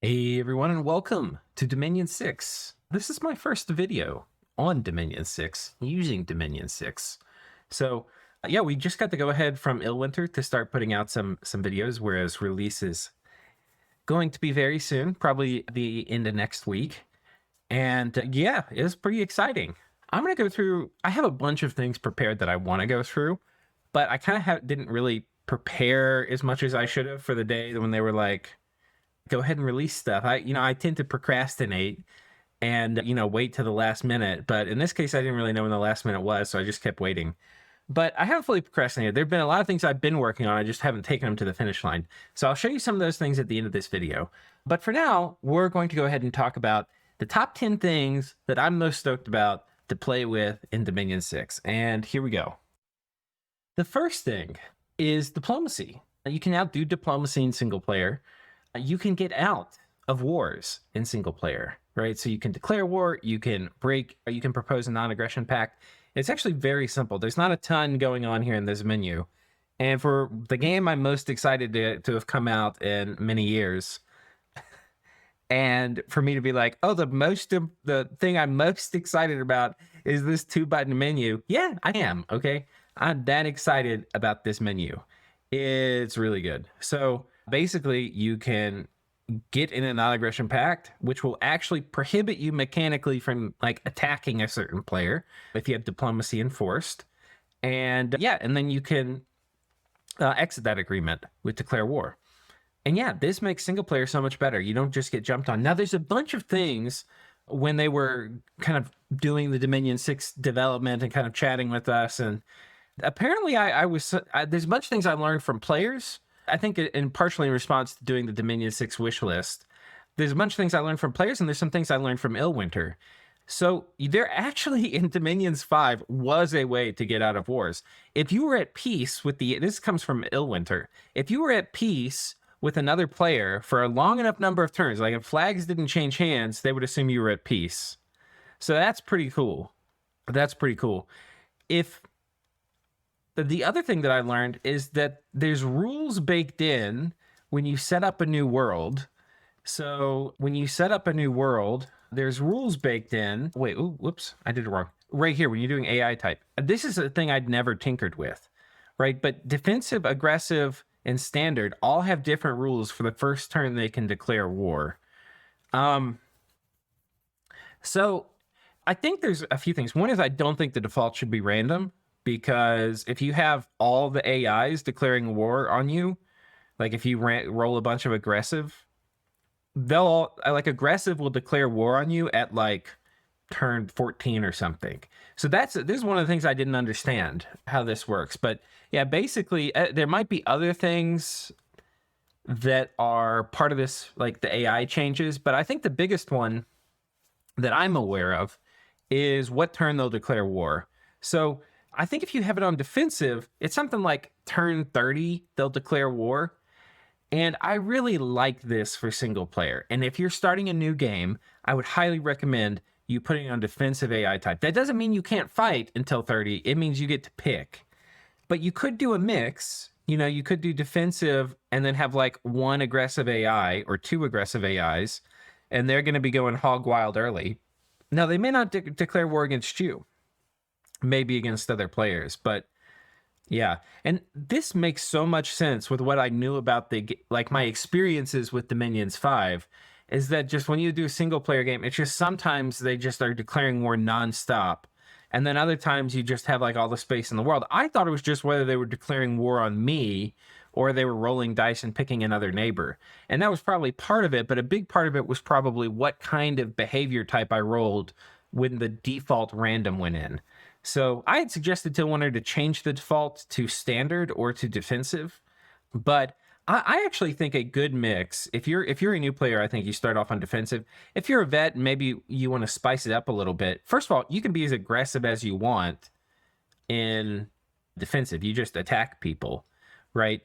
Hey everyone, and welcome to Dominion 6. This is my first video on Dominion 6 using Dominion 6. So yeah, we just got the go ahead from Illwinter to start putting out some videos, whereas release is going to be very soon, probably the end of next week. And yeah, it's pretty exciting. I'm going to go through, I have a bunch of things prepared that I want to go through, but I kind of didn't really prepare as much as I should have for the day when they were like, go ahead and release stuff. I tend to procrastinate and, wait to the last minute. But in this case, I didn't really know when the last minute was, so I just kept waiting. But I haven't fully procrastinated. There have been a lot of things I've been working on. I just haven't taken them to the finish line. So I'll show you some of those things at the end of this video. But for now, we're going to go ahead and talk about the top 10 things that I'm most stoked about to play with in Dominion 6. And here we go. The first thing is diplomacy. You can now do diplomacy in single player. You can get out of wars in single player, right? So you can declare war, you can break, or you can propose a non-aggression pact. It's actually very simple. There's not a ton going on here in this menu. And for the game I'm most excited to have come out in many years, and for me to be like, oh, the thing I'm most excited about is this 2-button menu. Yeah, I am, okay? I'm that excited about this menu. It's really good. So basically, you can get in a non-aggression pact, which will actually prohibit you mechanically from like attacking a certain player if you have diplomacy enforced. And yeah, and then you can exit that agreement with declare war. And yeah, this makes single player so much better. You don't just get jumped on. Now, there's a bunch of things when they were kind of doing the Dominion 6 development and kind of chatting with us. And apparently there's a bunch of things I learned from players. I think in partially in response to doing the Dominion 6 wish list, there's a bunch of things I learned from players, and there's some things I learned from Illwinter. So there actually in Dominions 5 was a way to get out of wars. If you were at peace with this comes from Illwinter. If you were at peace with another player for a long enough number of turns, like if flags didn't change hands, they would assume you were at peace. So that's pretty cool. That's pretty cool. The other thing that I learned is that there's rules baked in when you set up a new world. So when you set up a new world, there's rules baked in. Wait, ooh, whoops, I did it wrong. Right here, when you're doing AI type. This is a thing I'd never tinkered with, right? But defensive, aggressive, and standard all have different rules for the first turn they can declare war. So I think there's a few things. One is I don't think the default should be random, because if you have all the AIs declaring war on you, like if you roll a bunch of aggressive, aggressive will declare war on you at like turn 14 or something. So this is one of the things I didn't understand how this works. But yeah, basically there might be other things that are part of this, like the AI changes. But I think the biggest one that I'm aware of is what turn they'll declare war. So I think if you have it on defensive, it's something like turn 30, they'll declare war. And I really like this for single player. And if you're starting a new game, I would highly recommend you putting on defensive AI type. That doesn't mean you can't fight until 30. It means you get to pick. But you could do a mix. You could do defensive and then have like one aggressive AI or two aggressive AIs, and they're going to be going hog wild early. Now, they may not declare war against you, maybe against other players, but yeah. And this makes so much sense with what I knew about my experiences with Dominions 5, is that just when you do a single player game, it's just sometimes they just are declaring war nonstop. And then other times you just have like all the space in the world. I thought it was just whether they were declaring war on me or they were rolling dice and picking another neighbor. And that was probably part of it, but a big part of it was probably what kind of behavior type I rolled when the default random went in. So I had suggested to Illwinter to change the default to standard or to defensive, but I actually think a good mix, if you're a new player, I think you start off on defensive. If you're a vet, maybe you want to spice it up a little bit. First of all, you can be as aggressive as you want in defensive. You just attack people, right?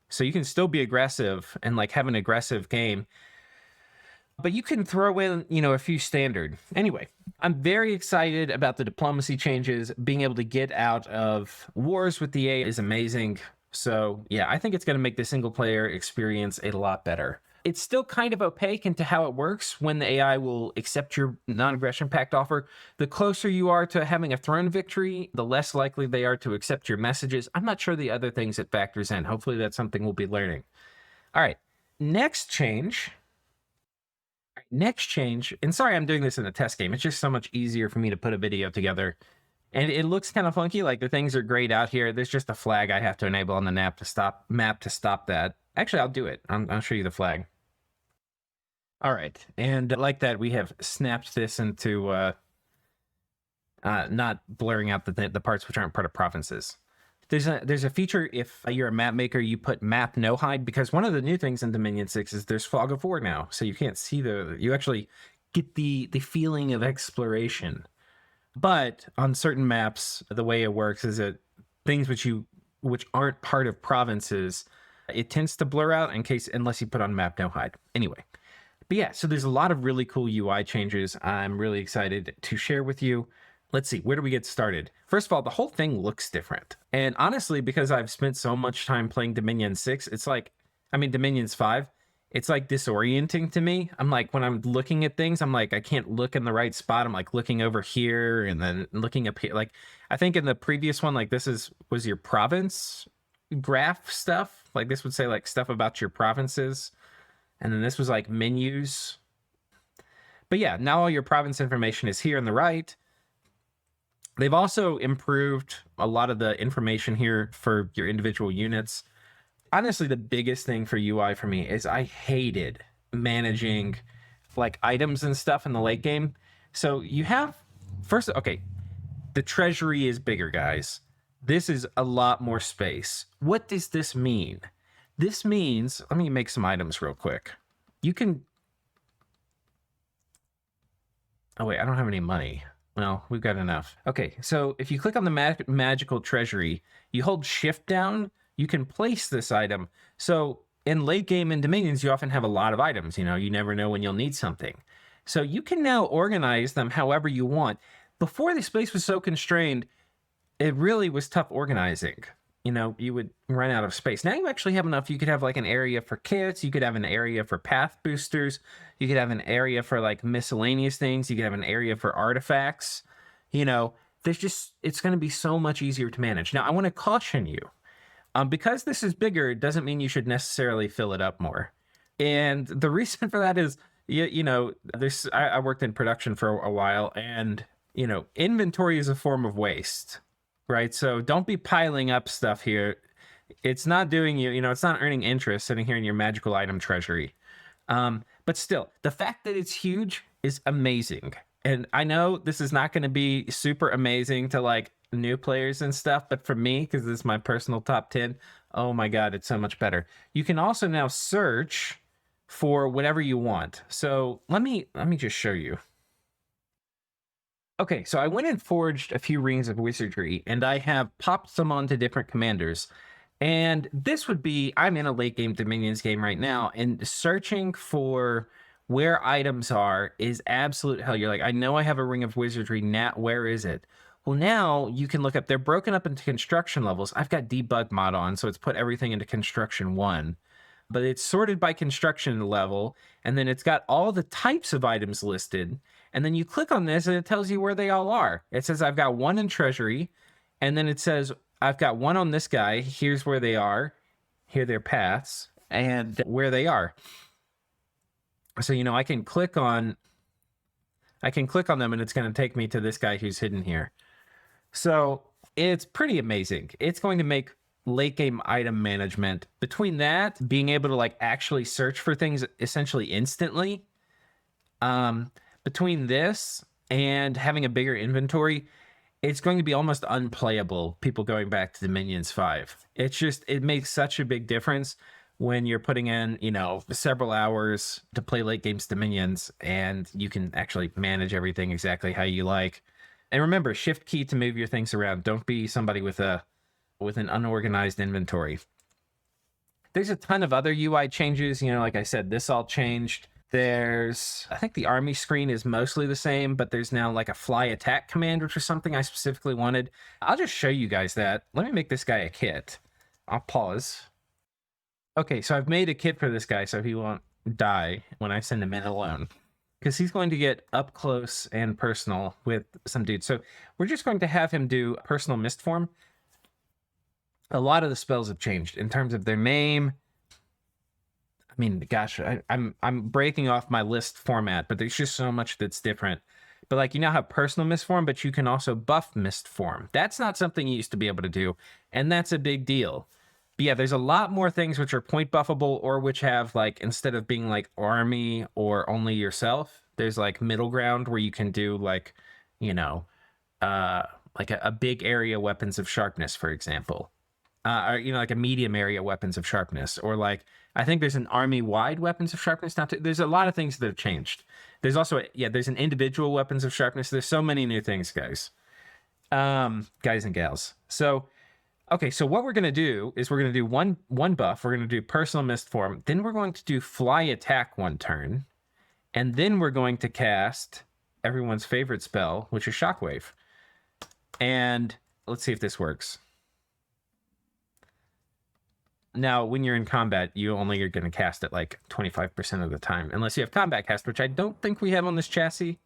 So you can still be aggressive and like have an aggressive game, but you can throw in, a few standard. Anyway, I'm very excited about the diplomacy changes. Being able to get out of wars with the A is amazing. So yeah, I think it's going to make the single player experience a lot better. It's still kind of opaque into how it works when the AI will accept your non-aggression pact offer. The closer you are to having a throne victory, the less likely they are to accept your messages. I'm not sure the other things it factors in. Hopefully that's something we'll be learning. All right, next change, and sorry I'm doing this in a test game. It's just so much easier for me to put a video together. And it looks kind of funky, like the things are grayed out here. There's just a flag I have to enable on the map to stop that. Actually, I'll do it. I'll show you the flag. All right, and like that, we have snapped this into not blurring out the parts which aren't part of provinces. There's a feature if you're a map maker, you put map no hide, because one of the new things in Dominion 6 is there's fog of war now, so you can't see you actually get the feeling of exploration. But on certain maps, the way it works is that things which aren't part of provinces, it tends to blur out unless you put on map no hide. Anyway, but yeah, so there's a lot of really cool UI changes I'm really excited to share with you. Let's see, where do we get started? First of all, the whole thing looks different. And honestly, because I've spent so much time playing Dominion 6, Dominion's 5, it's like disorienting to me. I'm like, when I'm looking at things, I'm like, I can't look in the right spot. I'm like looking over here and then looking up here. Like, I think in the previous one, like was your province graph stuff. Like this would say like stuff about your provinces. And then this was like menus. But yeah, now all your province information is here on the right. They've also improved a lot of the information here for your individual units. Honestly, the biggest thing for UI for me is I hated managing like items and stuff in the late game. So you have the treasury is bigger, guys. This is a lot more space. What does this mean? This means, let me make some items real quick. You can, oh wait, I don't have any money. Well, we've got enough. Okay, so if you click on the magical treasury, you hold shift down, you can place this item. So in late game in Dominions, you often have a lot of items. You never know when you'll need something. So you can now organize them however you want. Before the space was so constrained, it really was tough organizing. You would run out of space. Now you actually have enough. You could have like an area for kits. You could have an area for path boosters. You could have an area for like miscellaneous things. You could have an area for artifacts. It's going to be so much easier to manage. Now I want to caution you. Because this is bigger, it doesn't mean you should necessarily fill it up more. And the reason for that is, I worked in production for a while, and, inventory is a form of waste, right? So don't be piling up stuff here. It's not doing it's not earning interest sitting here in your magical item treasury. But still, the fact that it's huge is amazing. And I know this is not going to be super amazing to like new players and stuff, but for me, because this is my personal top 10, oh my god, it's so much better. You can also now search for whatever you want. So let me just show you. Okay, so I went and forged a few rings of wizardry, and I have popped them onto different commanders. And this would be, I'm in a late game Dominions game right now, and searching for where items are is absolute hell. You're like, I know I have a ring of wizardry, now where is it? Well, now you can look up, they're broken up into construction levels. I've got debug mod on, so it's put everything into construction 1. But it's sorted by construction level, and then it's got all the types of items listed. And then you click on this, and it tells you where they all are. It says, I've got 1 in treasury, and then it says, I've got 1 on this guy. Here's where they are. Here are their paths, and where they are. So, I can click on them, and it's going to take me to this guy who's hidden here. So it's pretty amazing. It's going to make late game item management, between that, being able to like actually search for things essentially instantly, between this and having a bigger inventory, it's going to be almost unplayable, people going back to Dominions 5. It makes such a big difference when you're putting in, several hours to play late games Dominions, and you can actually manage everything exactly how you like. And remember, shift key to move your things around. Don't be somebody with an unorganized inventory. There's a ton of other UI changes. Like I said, this all changed. I think the army screen is mostly the same, but there's now like a fly attack command, which was something I specifically wanted. I'll just show you guys that. Let me make this guy a kit. I'll pause. Okay, so I've made a kit for this guy, so he won't die when I send him in alone, because he's going to get up close and personal with some dudes. So we're just going to have him do personal mist form. A lot of the spells have changed in terms of their name. I mean, gosh, I'm breaking off my list format, but there's just so much that's different. But like, you now have personal mist form, but you can also buff mist form. That's not something you used to be able to do, and that's a big deal. But yeah, there's a lot more things which are point buffable, or which have, like, instead of being like army or only yourself, there's like middle ground where you can do like, you know, like a big area weapons of sharpness, for example. Or, you know, like a medium area weapons of sharpness, or like, I think there's an army wide weapons of sharpness. There's a lot of things that have changed. There's also, there's an individual weapons of sharpness. There's so many new things, guys. Guys and gals. So, okay, so what we're going to do is we're going to do one buff. We're going to do personal mist form. Then we're going to do fly attack one turn. And then we're going to cast everyone's favorite spell, which is shockwave. And let's see if this works. Now, when you're in combat, you only are going to cast it like 25% of the time, unless you have combat cast, which I don't think we have on this chassis.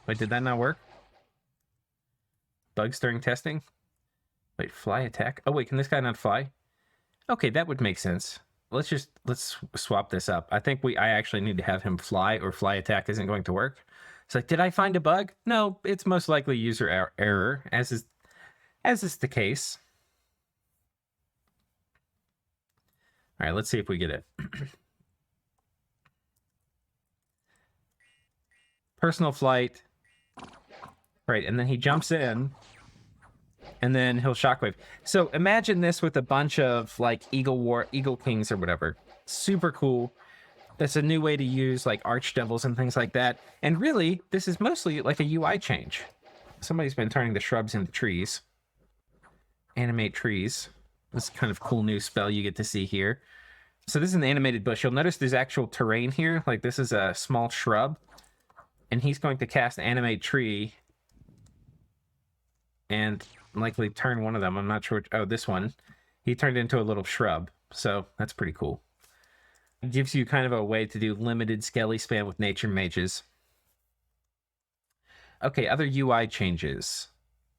Wait, did that not work? Bugs during testing? Wait, fly attack? Oh, wait, can this guy not fly? Okay, that would make sense. Let's swap this up. I think I actually need to have him fly, or fly attack isn't going to work. It's like, did I find a bug? No, it's most likely user error, as is the case. All right, let's see if we get it. Personal flight. Right, and then he jumps in, and then he'll shockwave. So imagine this with a bunch of like Eagle Kings or whatever. Super cool. That's a new way to use like archdevils and things like that. And really, this is mostly like a UI change. Somebody's been turning the shrubs into trees. Animate trees. This kind of cool new spell you get to see here. So this is an animated bush. You'll notice there's actual terrain here. Like, this is a small shrub. And he's going to cast animate tree and likely turn one of them. I'm not sure which, oh, this one. He turned into a little shrub. So that's pretty cool. It gives you kind of a way to do limited skelly spam with nature mages. Okay, other UI changes.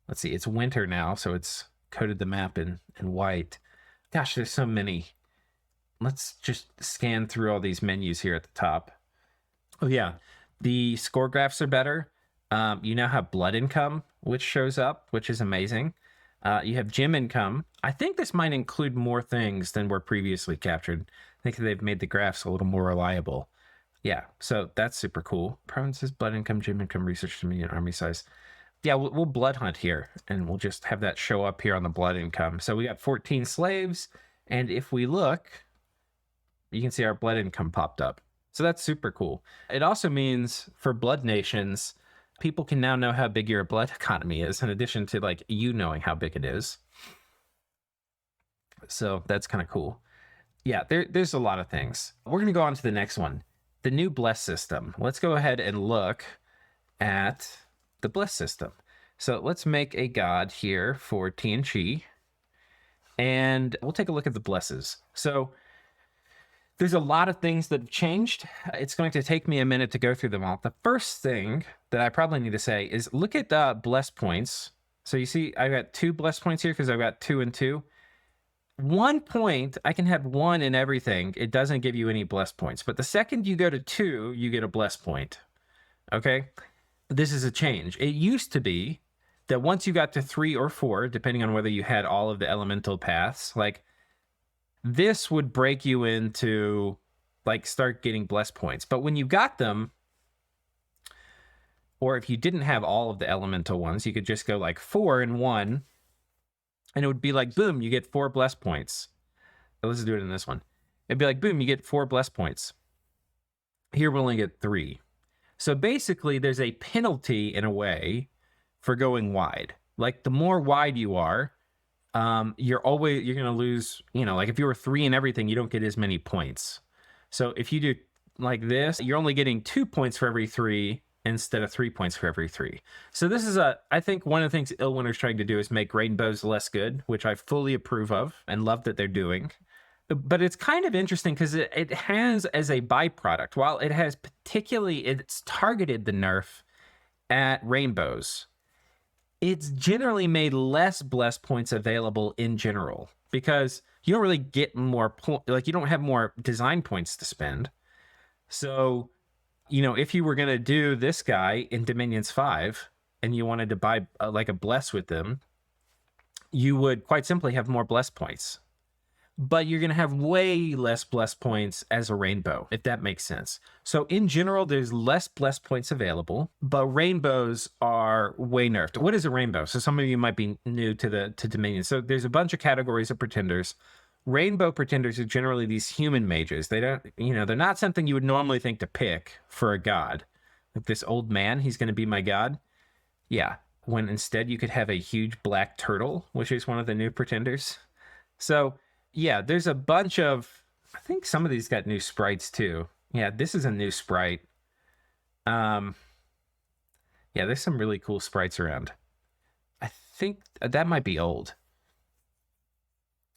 Let's see, it's winter now, so it's coded the map in white. Gosh, there's so many. Let's just scan through all these menus here at the top. Oh yeah, the score graphs are better. You now have blood income, which shows up, which is amazing. You have gym income. I think this might include more things than were previously captured. I think they've made the graphs a little more reliable. Yeah, so that's super cool. Provinces, blood income, gym income, research dominion, army size. Yeah, we'll blood hunt here, and we'll just have that show up here on the blood income. So we got 14 slaves, and if we look, you can see our blood income popped up. So that's super cool. It also means for blood nations, people can now know how big your blood economy is, in addition to like you knowing how big it is. So that's kind of cool. Yeah, there's a lot of things. We're going to go on to the next one. The new bless system. Let's go ahead and look at the bless system. So let's make a god here for TNG, and we'll take a look at the blesses. So there's a lot of things that have changed. It's going to take me a minute to go through them all. The first thing that I probably need to say is look at the bless points. So you see I've got 2 bless points here because I've got 2 and 2. 1 point, I can have 1 in everything. It doesn't give you any bless points. But the second you go to 2, you get a bless point. Okay? This is a change. It used to be that once you got to 3 or 4, depending on whether you had all of the elemental paths, like, this would break you into, like, start getting bless points. But when you got them, or if you didn't have all of the elemental ones, you could just go like 4 and 1, and it would be like, boom, you get 4 bless points. Let's do it in this one. It'd be like, boom, you get 4 bless points. Here we'll only get 3. So basically, there's a penalty in a way for going wide. Like, the more wide you are, you're going to lose, you know, like if you were 3 in everything, you don't get as many points. So if you do like this, you're only getting 2 points for every 3, instead of 3 points for every 3. So this is I think one of the things Illwinter's trying to do is make rainbows less good, which I fully approve of and love that they're doing. But it's kind of interesting because it has as a byproduct, while it has it's targeted the nerf at rainbows, it's generally made less bless points available in general because you don't really get more like you don't have more design points to spend. So, if you were going to do this guy in Dominions 5 and you wanted to buy like a bless with them, you would quite simply have more bless points. But you're going to have way less bless points as a rainbow, if that makes sense. So in general, there's less bless points available, but rainbows are way nerfed. What is a rainbow? So some of you might be new to Dominion. So there's a bunch of categories of pretenders. Rainbow pretenders are generally these human mages. They don't, they're not something you would normally think to pick for a god. Like this old man, he's going to be my god. Yeah. When instead you could have a huge black turtle, which is one of the new pretenders. So yeah, there's a bunch of, I think some of these got new sprites too. Yeah, this is a new sprite. Yeah, there's some really cool sprites around. I think that might be old.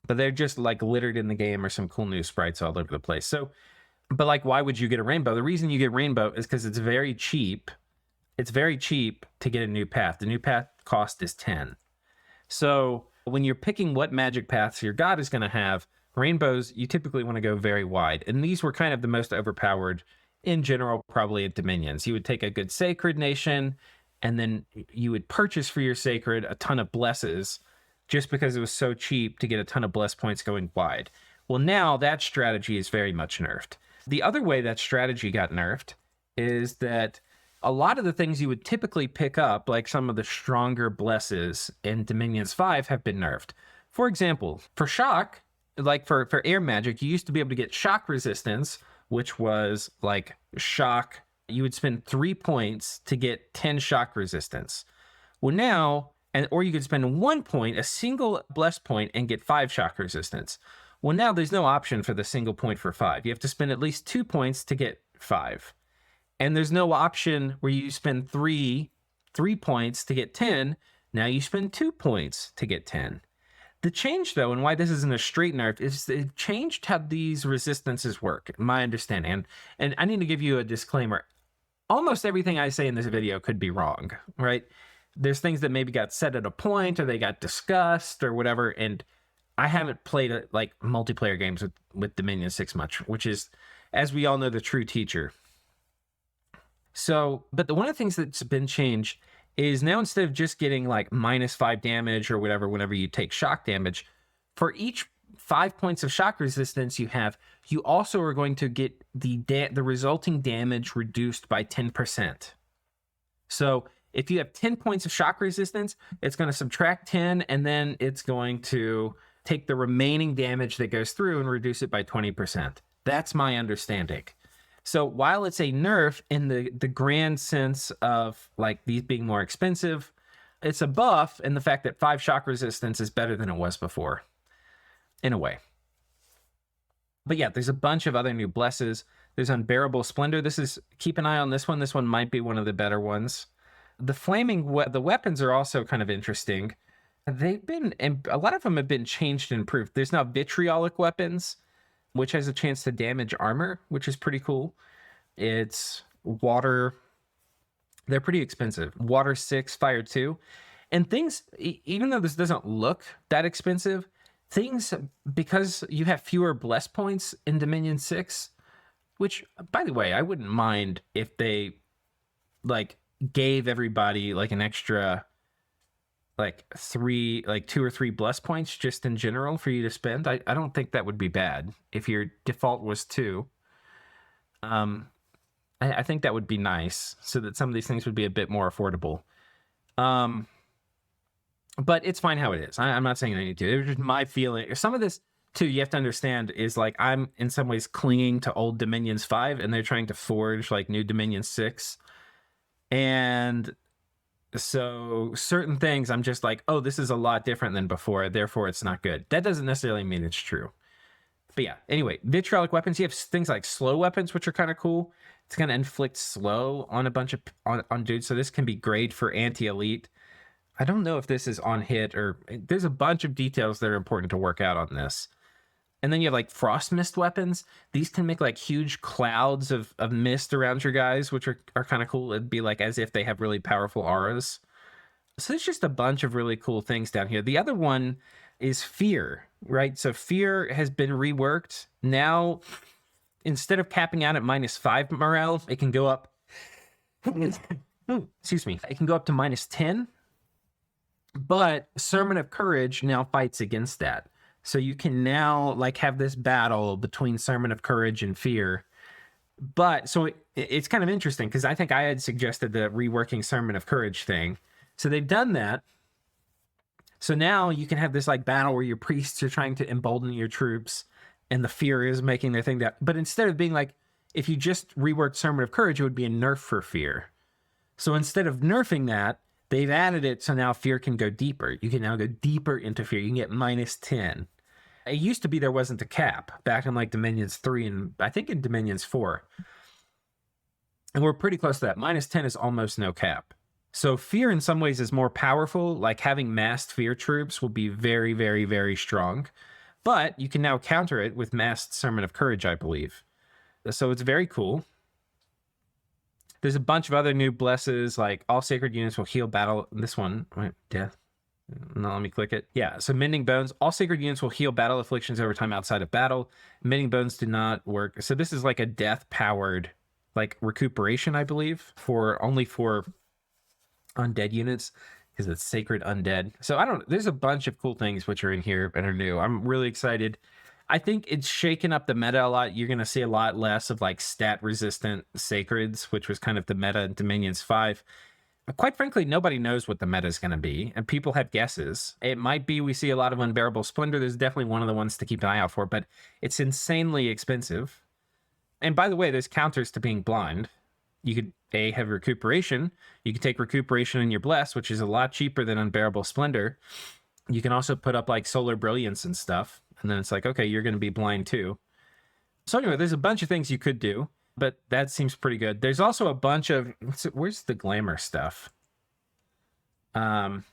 But they're just like littered in the game or some cool new sprites all over the place. So, but like, why would you get a rainbow? The reason you get rainbow is because it's very cheap. It's very cheap to get a new path. The new path cost is 10. So when you're picking what magic paths your god is going to have, rainbows, you typically want to go very wide. And these were kind of the most overpowered in general, probably at Dominions. You would take a good sacred nation, and then you would purchase for your sacred a ton of blesses just because it was so cheap to get a ton of bless points going wide. Well, now that strategy is very much nerfed. The other way that strategy got nerfed is that a lot of the things you would typically pick up, like some of the stronger blesses in Dominions 5, have been nerfed. For example, for shock, like for air magic, you used to be able to get shock resistance, which was like shock. You would spend 3 points to get 10 shock resistance. Well, now, or you could spend 1 point, a single bless point, and get 5 shock resistance. Well, now there's no option for the single point for 5. You have to spend at least 2 points to get 5. And there's no option where you spend 3 points to get 10. Now you spend 2 points to get 10. The change, though, and why this isn't a straight nerf, is it changed how these resistances work, my understanding. And I need to give you a disclaimer. Almost everything I say in this video could be wrong, right? There's things that maybe got set at a point, or they got discussed, or whatever, and I haven't played like multiplayer games with Dominion 6 much, which is, as we all know, the true teacher. So, but one of the things that's been changed is now instead of just getting like -5 damage or whatever whenever you take shock damage, for each 5 points of shock resistance you have, you also are going to get the resulting damage reduced by 10%. So if you have 10 points of shock resistance, it's going to subtract 10, and then it's going to take the remaining damage that goes through and reduce it by 20%. That's my understanding. So while it's a nerf in the grand sense of like these being more expensive, it's a buff in the fact that 5 shock resistance is better than it was before, in a way. But yeah, there's a bunch of other new blesses. There's Unbearable Splendor. Keep an eye on this one. This one might be one of the better ones. The weapons are also kind of interesting. And a lot of them have been changed and improved. There's now vitriolic weapons, which has a chance to damage armor, which is pretty cool. It's water. They're pretty expensive. Water 6, fire 2. And things, even though this doesn't look that expensive, things, because you have fewer bless points in Dominion 6, which, by the way, I wouldn't mind if they, like, gave everybody, like, an extra, like 2 or 3 bless points just in general for you to spend. I don't think that would be bad if your default was 2. I think that would be nice so that some of these things would be a bit more affordable. But it's fine how it is. I'm not saying I need to. It was just my feeling. Some of this too, you have to understand, is like I'm in some ways clinging to old Dominions 5 and they're trying to forge like new Dominion 6. And so certain things I'm just like, oh, this is a lot different than before, therefore it's not good. That doesn't necessarily mean it's true. But yeah, anyway, vitriolic weapons. You have things like slow weapons, which are kind of cool. It's going to inflict slow on a bunch of on dudes. So this can be great for anti-elite. I don't know if this is on hit or there's a bunch of details that are important to work out on this. And then you have like frost mist weapons. These can make like huge clouds of mist around your guys, which are kind of cool. It'd be like as if they have really powerful auras. So there's just a bunch of really cool things down here. The other one is fear, right? So fear has been reworked. Now, instead of capping out at -5 morale, it can go up. Oh, excuse me. It can go up to -10. But Sermon of Courage now fights against that. So you can now like have this battle between Sermon of Courage and Fear. But so it's kind of interesting because I think I had suggested the reworking Sermon of Courage thing. So they've done that. So now you can have this like battle where your priests are trying to embolden your troops and the Fear is making their thing that. But instead of being like, if you just reworked Sermon of Courage, it would be a nerf for Fear. So instead of nerfing that, they've added it so now Fear can go deeper. You can now go deeper into Fear. You can get -10. It used to be there wasn't a cap back in like Dominions 3 and I think in Dominions 4. And we're pretty close to that. -10 is almost no cap. So Fear in some ways is more powerful. Like having massed Fear troops will be very, very, very strong. But you can now counter it with massed Sermon of Courage, I believe. So it's very cool. There's a bunch of other new blesses, like all sacred units will heal battle. This one, wait, death. No, let me click it. Yeah, so Mending Bones. All sacred units will heal battle afflictions over time outside of battle. Mending Bones do not work. So this is like a death-powered, like recuperation, I believe, only for undead units, because it's sacred undead. So I don't. There's a bunch of cool things which are in here and are new. I'm really excited. I think it's shaken up the meta a lot. You're going to see a lot less of like stat-resistant sacreds, which was kind of the meta in Dominions 5. Quite frankly, nobody knows what the meta is going to be, and people have guesses. It might be we see a lot of Unbearable Splendor. There's definitely one of the ones to keep an eye out for, but it's insanely expensive. And by the way, there's counters to being blind. You could, have recuperation. You could take recuperation in your Bless, which is a lot cheaper than Unbearable Splendor. You can also put up like Solar Brilliance and stuff, and then it's like, okay, you're going to be blind too. So anyway, there's a bunch of things you could do. But that seems pretty good. There's also a bunch of... Where's the glamour stuff? Did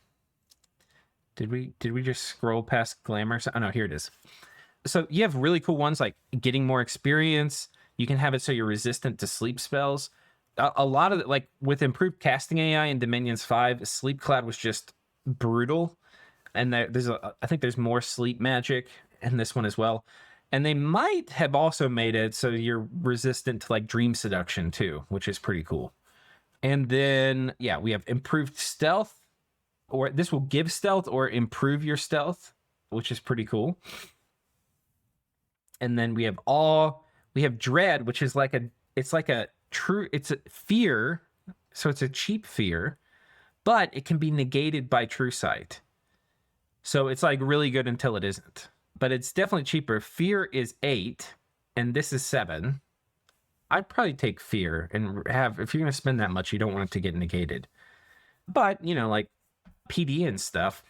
we just scroll past glamour? Oh, no, here it is. So you have really cool ones like getting more experience. You can have it so you're resistant to sleep spells. A lot of it, like with improved casting AI in Dominions 5, Sleep Cloud was just brutal. And I think there's more sleep magic in this one as well. And they might have also made it so you're resistant to like dream seduction too, which is pretty cool. And then, yeah, we have improved stealth, or this will give stealth or improve your stealth, which is pretty cool. And then we have dread, which is like it's a fear. So it's a cheap fear, but it can be negated by true sight. So it's like really good until it isn't. But it's definitely cheaper. Fear is 8, and this is 7. I'd probably take Fear and if you're going to spend that much, you don't want it to get negated. But, you know, like PD and stuff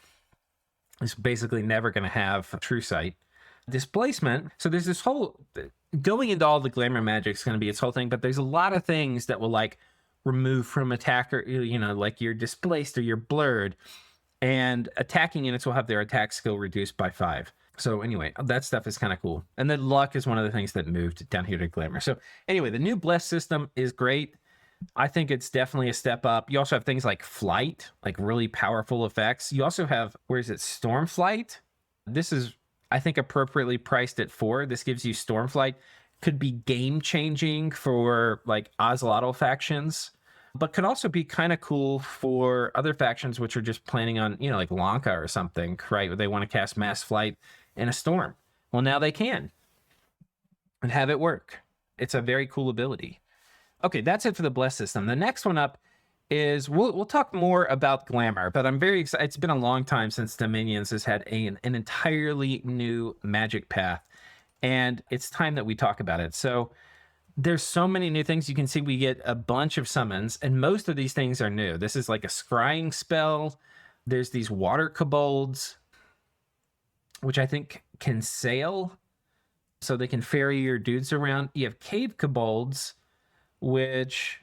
is basically never going to have true sight. Displacement. So there's this whole, going into all the Glamour Magic is going to be its whole thing, but there's a lot of things that will like remove from attacker, you know, like you're displaced or you're blurred, and attacking units will have their attack skill reduced by 5. So anyway, that stuff is kind of cool. And then luck is one of the things that moved down here to Glamour. So anyway, the new Bless system is great. I think it's definitely a step up. You also have things like Flight, like really powerful effects. You also have, Stormflight? This is, I think, appropriately priced at 4. This gives you Stormflight. Could be game-changing for like Ocelotl factions, but could also be kind of cool for other factions which are just planning on, you know, like Lanka or something, right? Where they want to cast Mass Flight in a storm. Well, now they can and have it work. It's a very cool ability. Okay, that's it for the Bless system. The next one up is, we'll talk more about Glamour, but I'm very excited. It's been a long time since Dominions has had an entirely new magic path, and it's time that we talk about it. So there's so many new things. You can see we get a bunch of summons, and most of these things are new. This is like a scrying spell. There's these water kobolds, which I think can sail. so they can ferry your dudes around. You have cave kobolds, which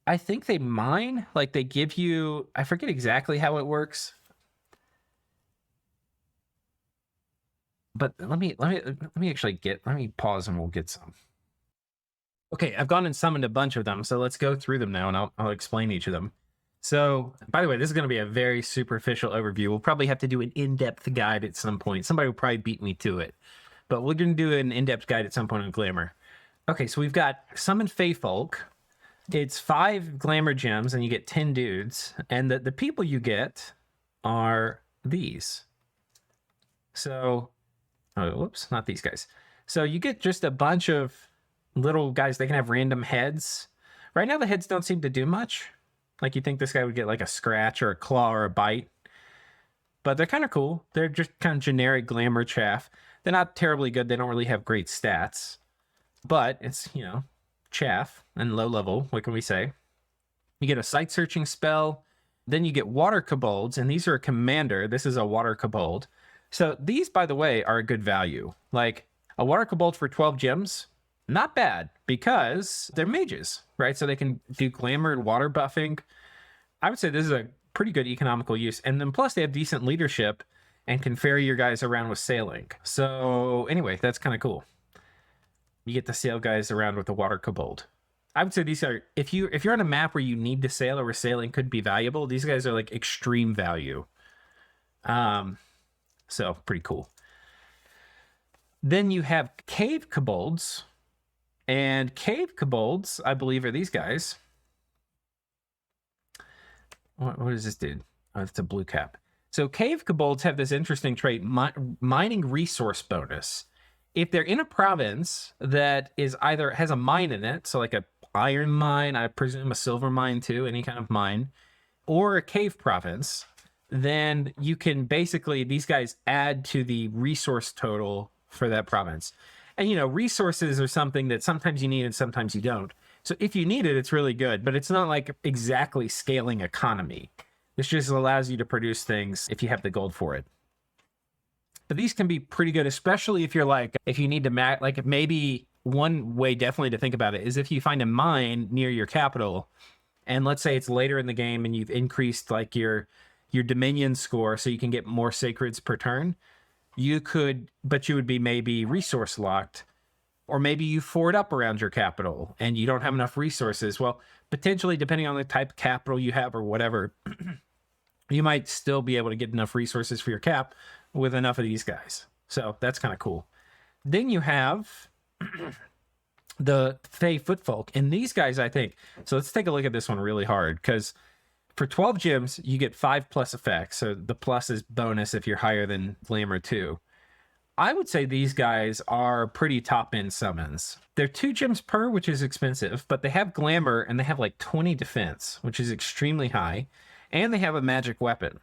I think they mine. Like they give you, I forget exactly how it works. But let me pause and we'll get some. Okay, I've gone and summoned a bunch of them, so let's go through them now and I'll explain each of them. So, by the way, this is going to be a very superficial overview. We'll probably have to do an in-depth guide at some point. Somebody will probably beat me to it. But we're going to do an in-depth guide at some point on Glamour. Okay, so we've got Summon Feyfolk. It's 5 Glamour gems, and you get 10 dudes. And the people you get are these. So, oh, whoops, not these guys. So you get just a bunch of little guys. They can have random heads. Right now, the heads don't seem to do much. Like, you think this guy would get like a scratch or a claw or a bite. But they're kind of cool. They're just kind of generic Glamour chaff. They're not terribly good. They don't really have great stats. But it's, you know, chaff and low level. What can we say? You get a sight searching spell. Then you get water kobolds. And these are a commander. This is a water kobold. So these, by the way, are a good value. Like, a water kobold for 12 gems, not bad, because they're mages, right? So they can do glamour and water buffing. I would say this is a pretty good economical use. And then plus they have decent leadership and can ferry your guys around with sailing. So anyway, that's kind of cool. You get to sail guys around with a water kobold. I would say these are, if you're on a map where you need to sail or sailing could be valuable, these guys are like extreme value. So pretty cool. Then you have cave kobolds. And cave kobolds, I believe, are these guys. What is this dude? Oh, it's a blue cap. So cave kobolds have this interesting trait, mining resource bonus. If they're in a province that is either has a mine in it, so like a iron mine, I presume a silver mine too, any kind of mine, or a cave province, then you can basically, these guys add to the resource total for that province. And, you know, resources are something that sometimes you need and sometimes you don't. So if you need it, it's really good, but it's not like exactly scaling economy. This just allows you to produce things if you have the gold for it. But these can be pretty good, especially if you're like, if you need to, like maybe one way definitely to think about it is if you find a mine near your capital, and let's say it's later in the game and you've increased like your Dominion score so you can get more sacreds per turn. You could, but you would be maybe resource locked, or maybe you fort up around your capital and you don't have enough resources. Well, potentially, depending on the type of capital you have or whatever, you might still be able to get enough resources for your cap with enough of these guys. So that's kind of cool. Then you have the Fey Footfolk, and these guys, I think, so let's take a look at this one really hard, because for 12 gems, you get 5+ effects. So the plus is bonus if you're higher than Glamour 2. I would say these guys are pretty top-end summons. They're 2 gems per, which is expensive, but they have Glamour and they have like 20 defense, which is extremely high. And they have a magic weapon,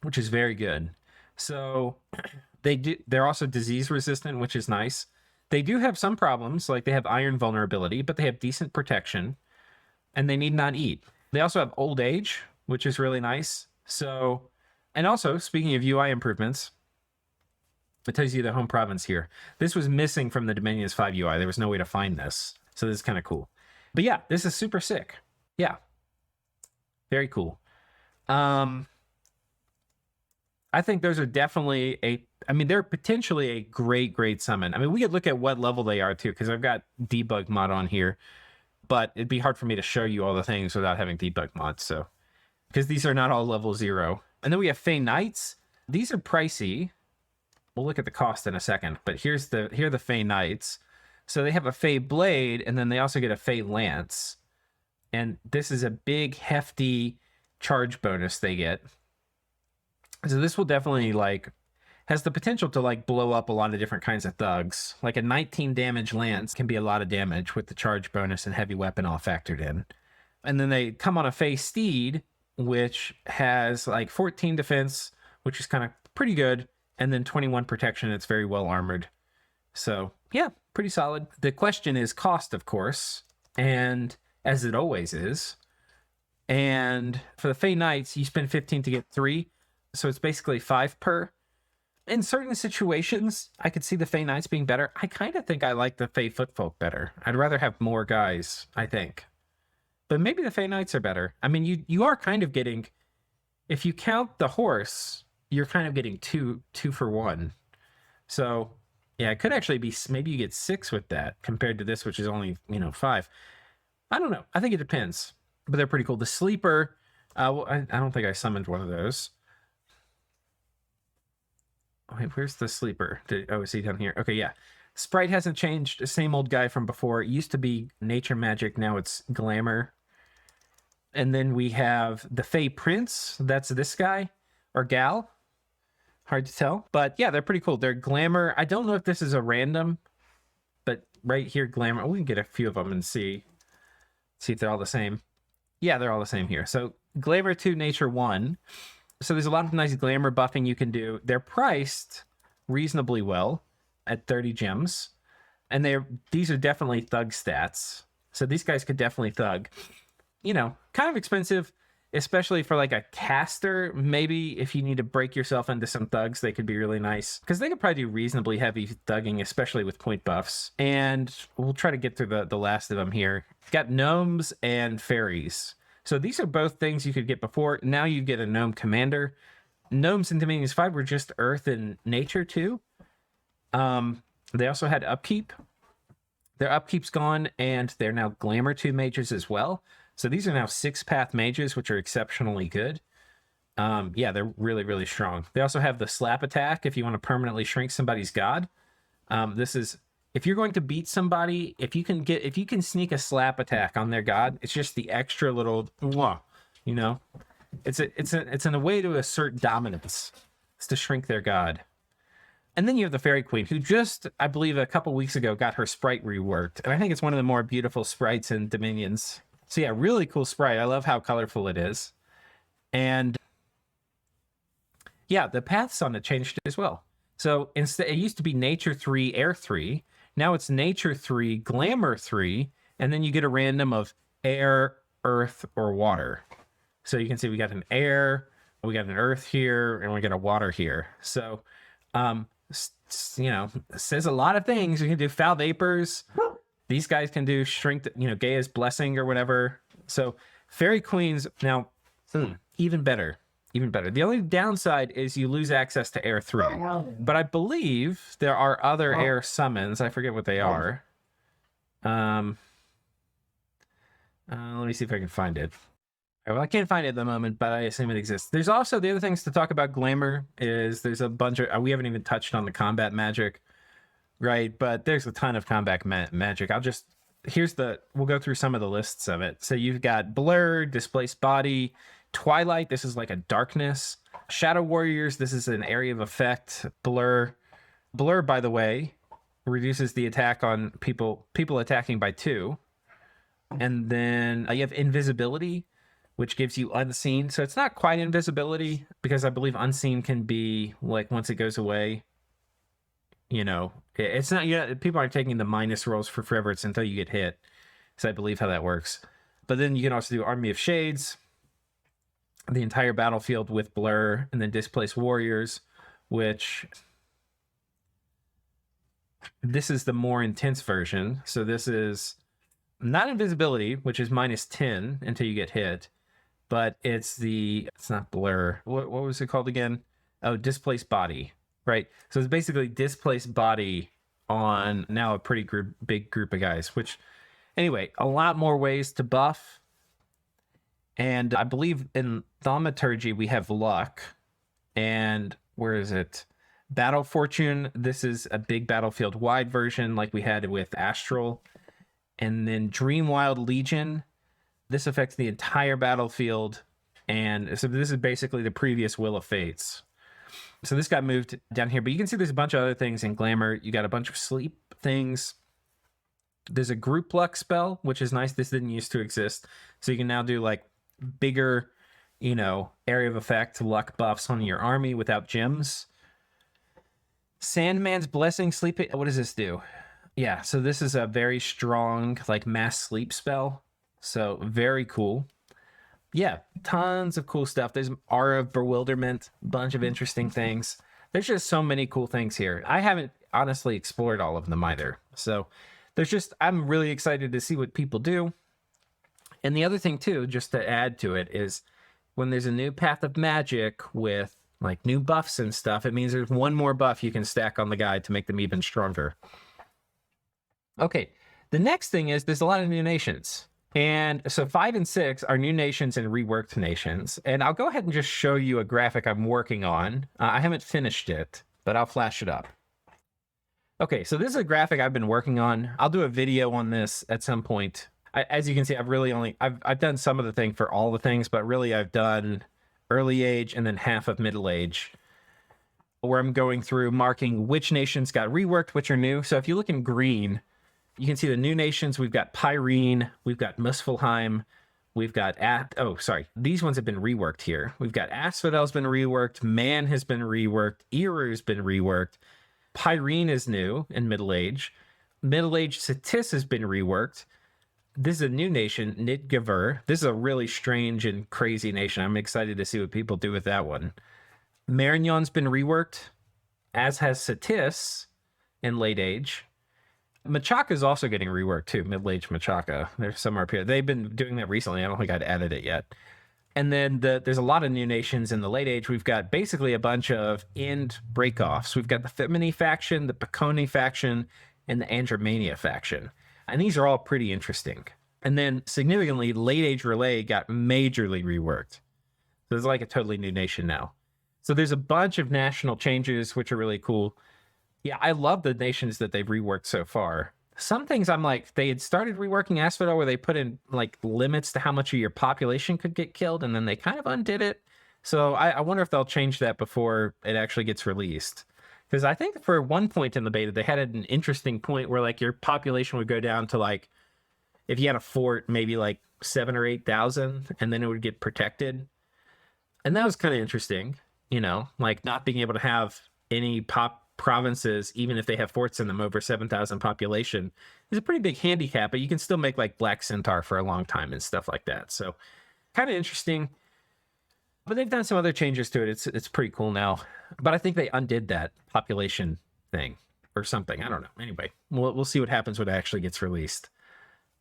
which is very good. So they're also disease resistant, which is nice. They do have some problems, like they have iron vulnerability, but they have decent protection and they need not eat. They also have old age, which is really nice. So, and also, speaking of UI improvements, it tells you the home province here. This was missing from the Dominions 5 UI. There was no way to find this. So this is kind of cool. But yeah, this is super sick. Yeah. Very cool. I think those are definitely they're potentially a great summon. I mean, we could look at what level they are too, because I've got debug mod on here. But it'd be hard for me to show you all the things without having debug mods, so because these are not all level 0. And then we have Fey Knights. These are pricey. We'll look at the cost in a second, but here are the Fey Knights. So they have a Fey Blade, and then they also get a Fey Lance. And this is a big, hefty charge bonus they get. So this will definitely has the potential to blow up a lot of different kinds of thugs. Like a 19 damage lance can be a lot of damage with the charge bonus and heavy weapon all factored in. And then they come on a Fey Steed, which has 14 defense, which is kind of pretty good, and then 21 protection. It's very well armored. So yeah, pretty solid. The question is cost, of course, and as it always is. And for the Fey Knights, you spend 15 to get 3. So it's basically 5 per. in certain situations, I could see the Fey Knights being better. I kind of think I like the Fey Footfolk better. I'd rather have more guys, I think. But maybe the Fey Knights are better. I mean, you are kind of getting, if you count the horse, you're kind of getting two for one. So, yeah, it could actually be, maybe you get 6 with that compared to this, which is only, 5. I don't know. I think it depends. But they're pretty cool. The Sleeper, well, I don't think I summoned one of those. Wait, where's the Sleeper? Is he down here? Okay, yeah. Sprite hasn't changed. The same old guy from before. It used to be Nature Magic. Now it's Glamour. And then we have the Fey Prince. That's this guy. Or gal. Hard to tell. But yeah, they're pretty cool. They're Glamour. I don't know if this is a random. But right here, Glamour. We can get a few of them and see if they're all the same. Yeah, they're all the same here. So Glamour 2, Nature 1. So there's a lot of nice glamour buffing you can do. They're priced reasonably well at 30 gems. And these are definitely thug stats. So these guys could definitely thug. Kind of expensive, especially for like a caster. Maybe if you need to break yourself into some thugs, they could be really nice. Because they could probably do reasonably heavy thugging, especially with point buffs. And we'll try to get through the last of them here. Got gnomes and fairies. So these are both things you could get before. Now you get a gnome commander. Gnomes in Dominions 5 were just earth and nature too. They also had upkeep. Their upkeep's gone, and they're now Glamour 2 mages as well. So these are now 6-path mages, which are exceptionally good. Yeah, they're really, really strong. They also have the slap attack if you want to permanently shrink somebody's god. This is... If you're going to beat somebody, if you can sneak a slap attack on their god, it's just the extra little, it's in a way to assert dominance. It's to shrink their god. And then you have the Fairy Queen, who just, I believe, a couple weeks ago got her sprite reworked, and I think it's one of the more beautiful sprites in Dominions. So yeah, really cool sprite. I love how colorful it is, and yeah, the paths on it changed as well. So instead, it used to be Nature 3, Air 3. Now it's Nature 3, Glamour 3, and then you get a random of air, earth, or water. So you can see we got an air, we got an earth here, and we got a water here. So, it says a lot of things. You can do foul vapors. These guys can do shrink, Gaia's blessing or whatever. So Fairy Queens, now, even better. Even better. The only downside is you lose access to Air 3. But I believe there are other air summons. I forget what they are. Let me see if I can find it. Well, I can't find it at the moment, but I assume it exists. There's also the other things to talk about Glamour is there's a bunch of... we haven't even touched on the combat magic, right? But there's a ton of combat magic. We'll go through some of the lists of it. So you've got Blur, Displaced Body... Twilight, this is like a darkness. Shadow Warriors, this is an area of effect. Blur, by the way, reduces the attack on people attacking by 2. And then you have Invisibility, which gives you Unseen. So it's not quite Invisibility, because I believe Unseen can be, like, once it goes away, it's not, people aren't taking the minus rolls for forever. It's until you get hit. So I believe how that works. But then you can also do Army of Shades, the entire battlefield with Blur, and then Displaced Warriors, which this is the more intense version. So this is not Invisibility, which is minus 10 until you get hit, but it's not Blur. What was it called again? Oh, Displaced Body, right? So it's basically Displaced Body on now a pretty big group of guys, which anyway, a lot more ways to buff. And I believe in Thaumaturgy, we have Luck. And where is it? Battle Fortune. This is a big battlefield-wide version like we had with Astral. And then Dreamwild Legion. This affects the entire battlefield. And so this is basically the previous Will of Fates. So this got moved down here. But you can see there's a bunch of other things in Glamour. You got a bunch of sleep things. There's a Group Luck spell, which is nice. This didn't used to exist. So you can now do like bigger, area of effect luck buffs on your army without gems. Sandman's Blessing, sleeping. What does this do? Yeah, so this is a very strong, like, mass sleep spell. So very cool. Yeah, tons of cool stuff. There's Aura of Bewilderment, bunch of interesting things. There's just so many cool things here. I haven't honestly explored all of them either. So I'm really excited to see what people do. And the other thing too, just to add to it, is when there's a new path of magic with like new buffs and stuff, it means there's one more buff you can stack on the guide to make them even stronger. Okay, the next thing is there's a lot of new nations. And so 5 and 6 are new nations and reworked nations. And I'll go ahead and just show you a graphic I'm working on. I haven't finished it, but I'll flash it up. Okay, so this is a graphic I've been working on. I'll do a video on this at some point. As you can see, I've done some of the thing for all the things, but really I've done early age and then half of middle age, where I'm going through marking which nations got reworked, which are new. So if you look in green, you can see the new nations. We've got Pyrene, we've got Muspelheim, we've got these ones have been reworked here. We've got Asphodel's been reworked, Man has been reworked, Iru's been reworked, Pyrene is new in middle age, ctis has been reworked. This is a new nation, Nidgavur. This is a really strange and crazy nation. I'm excited to see what people do with that one. Marignon's been reworked, as has ctis in late age. Machaka is also getting reworked too, middle-aged Machaka. There's somewhere up here. They've been doing that recently. I don't think I'd added it yet. And then there's a lot of new nations in the late age. We've got basically a bunch of end breakoffs. We've got the Femini faction, the Piconi faction, and the Andromania faction. And these are all pretty interesting. And then significantly, late age Rlyeh got majorly reworked. So it's like a totally new nation now. So there's a bunch of national changes, which are really cool. Yeah, I love the nations that they've reworked so far. Some things I'm like, they had started reworking Asphodel where they put in like limits to how much of your population could get killed, and then they kind of undid it. So I wonder if they'll change that before it actually gets released. Because I think for one point in the beta, they had an interesting point where like your population would go down to like, if you had a fort, maybe like 7,000 or 8,000, and then it would get protected. And that was kind of interesting, you know, like not being able to have any provinces, even if they have forts in them over 7,000 population, is a pretty big handicap, but you can still make like Black Centaur for a long time and stuff like that. So kind of interesting. But they've done some other changes to it. It's pretty cool now. But I think they undid that population thing or something. I don't know. Anyway, we'll see what happens when it actually gets released.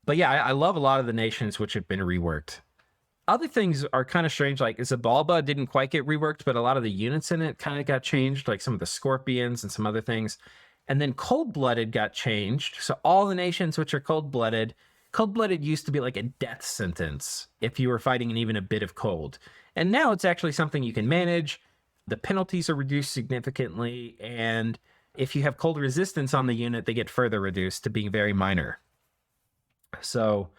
But yeah, I love a lot of the nations which have been reworked. Other things are kind of strange, like Zabalba didn't quite get reworked, but a lot of the units in it kind of got changed, like some of the scorpions and some other things. And then cold-blooded got changed. So all the nations which are cold-blooded used to be like a death sentence if you were fighting in even a bit of cold. And now it's actually something you can manage. The penalties are reduced significantly, and if you have cold resistance on the unit, they get further reduced to being very minor. So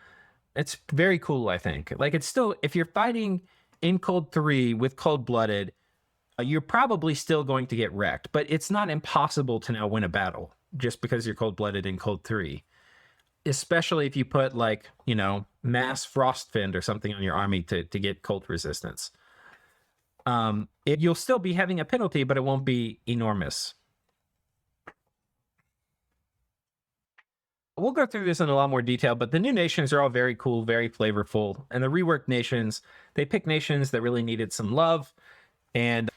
it's very cool, I think. Like, it's still, if you're fighting in Cold 3 with cold-blooded, you're probably still going to get wrecked, but it's not impossible to now win a battle just because you're cold-blooded in Cold 3. Especially if you put, like, you know, mass Frostfind or something on your army to get cold resistance. You'll still be having a penalty, but it won't be enormous. We'll go through this in a lot more detail, but the new nations are all very cool, very flavorful. And the reworked nations, they pick nations that really needed some love. And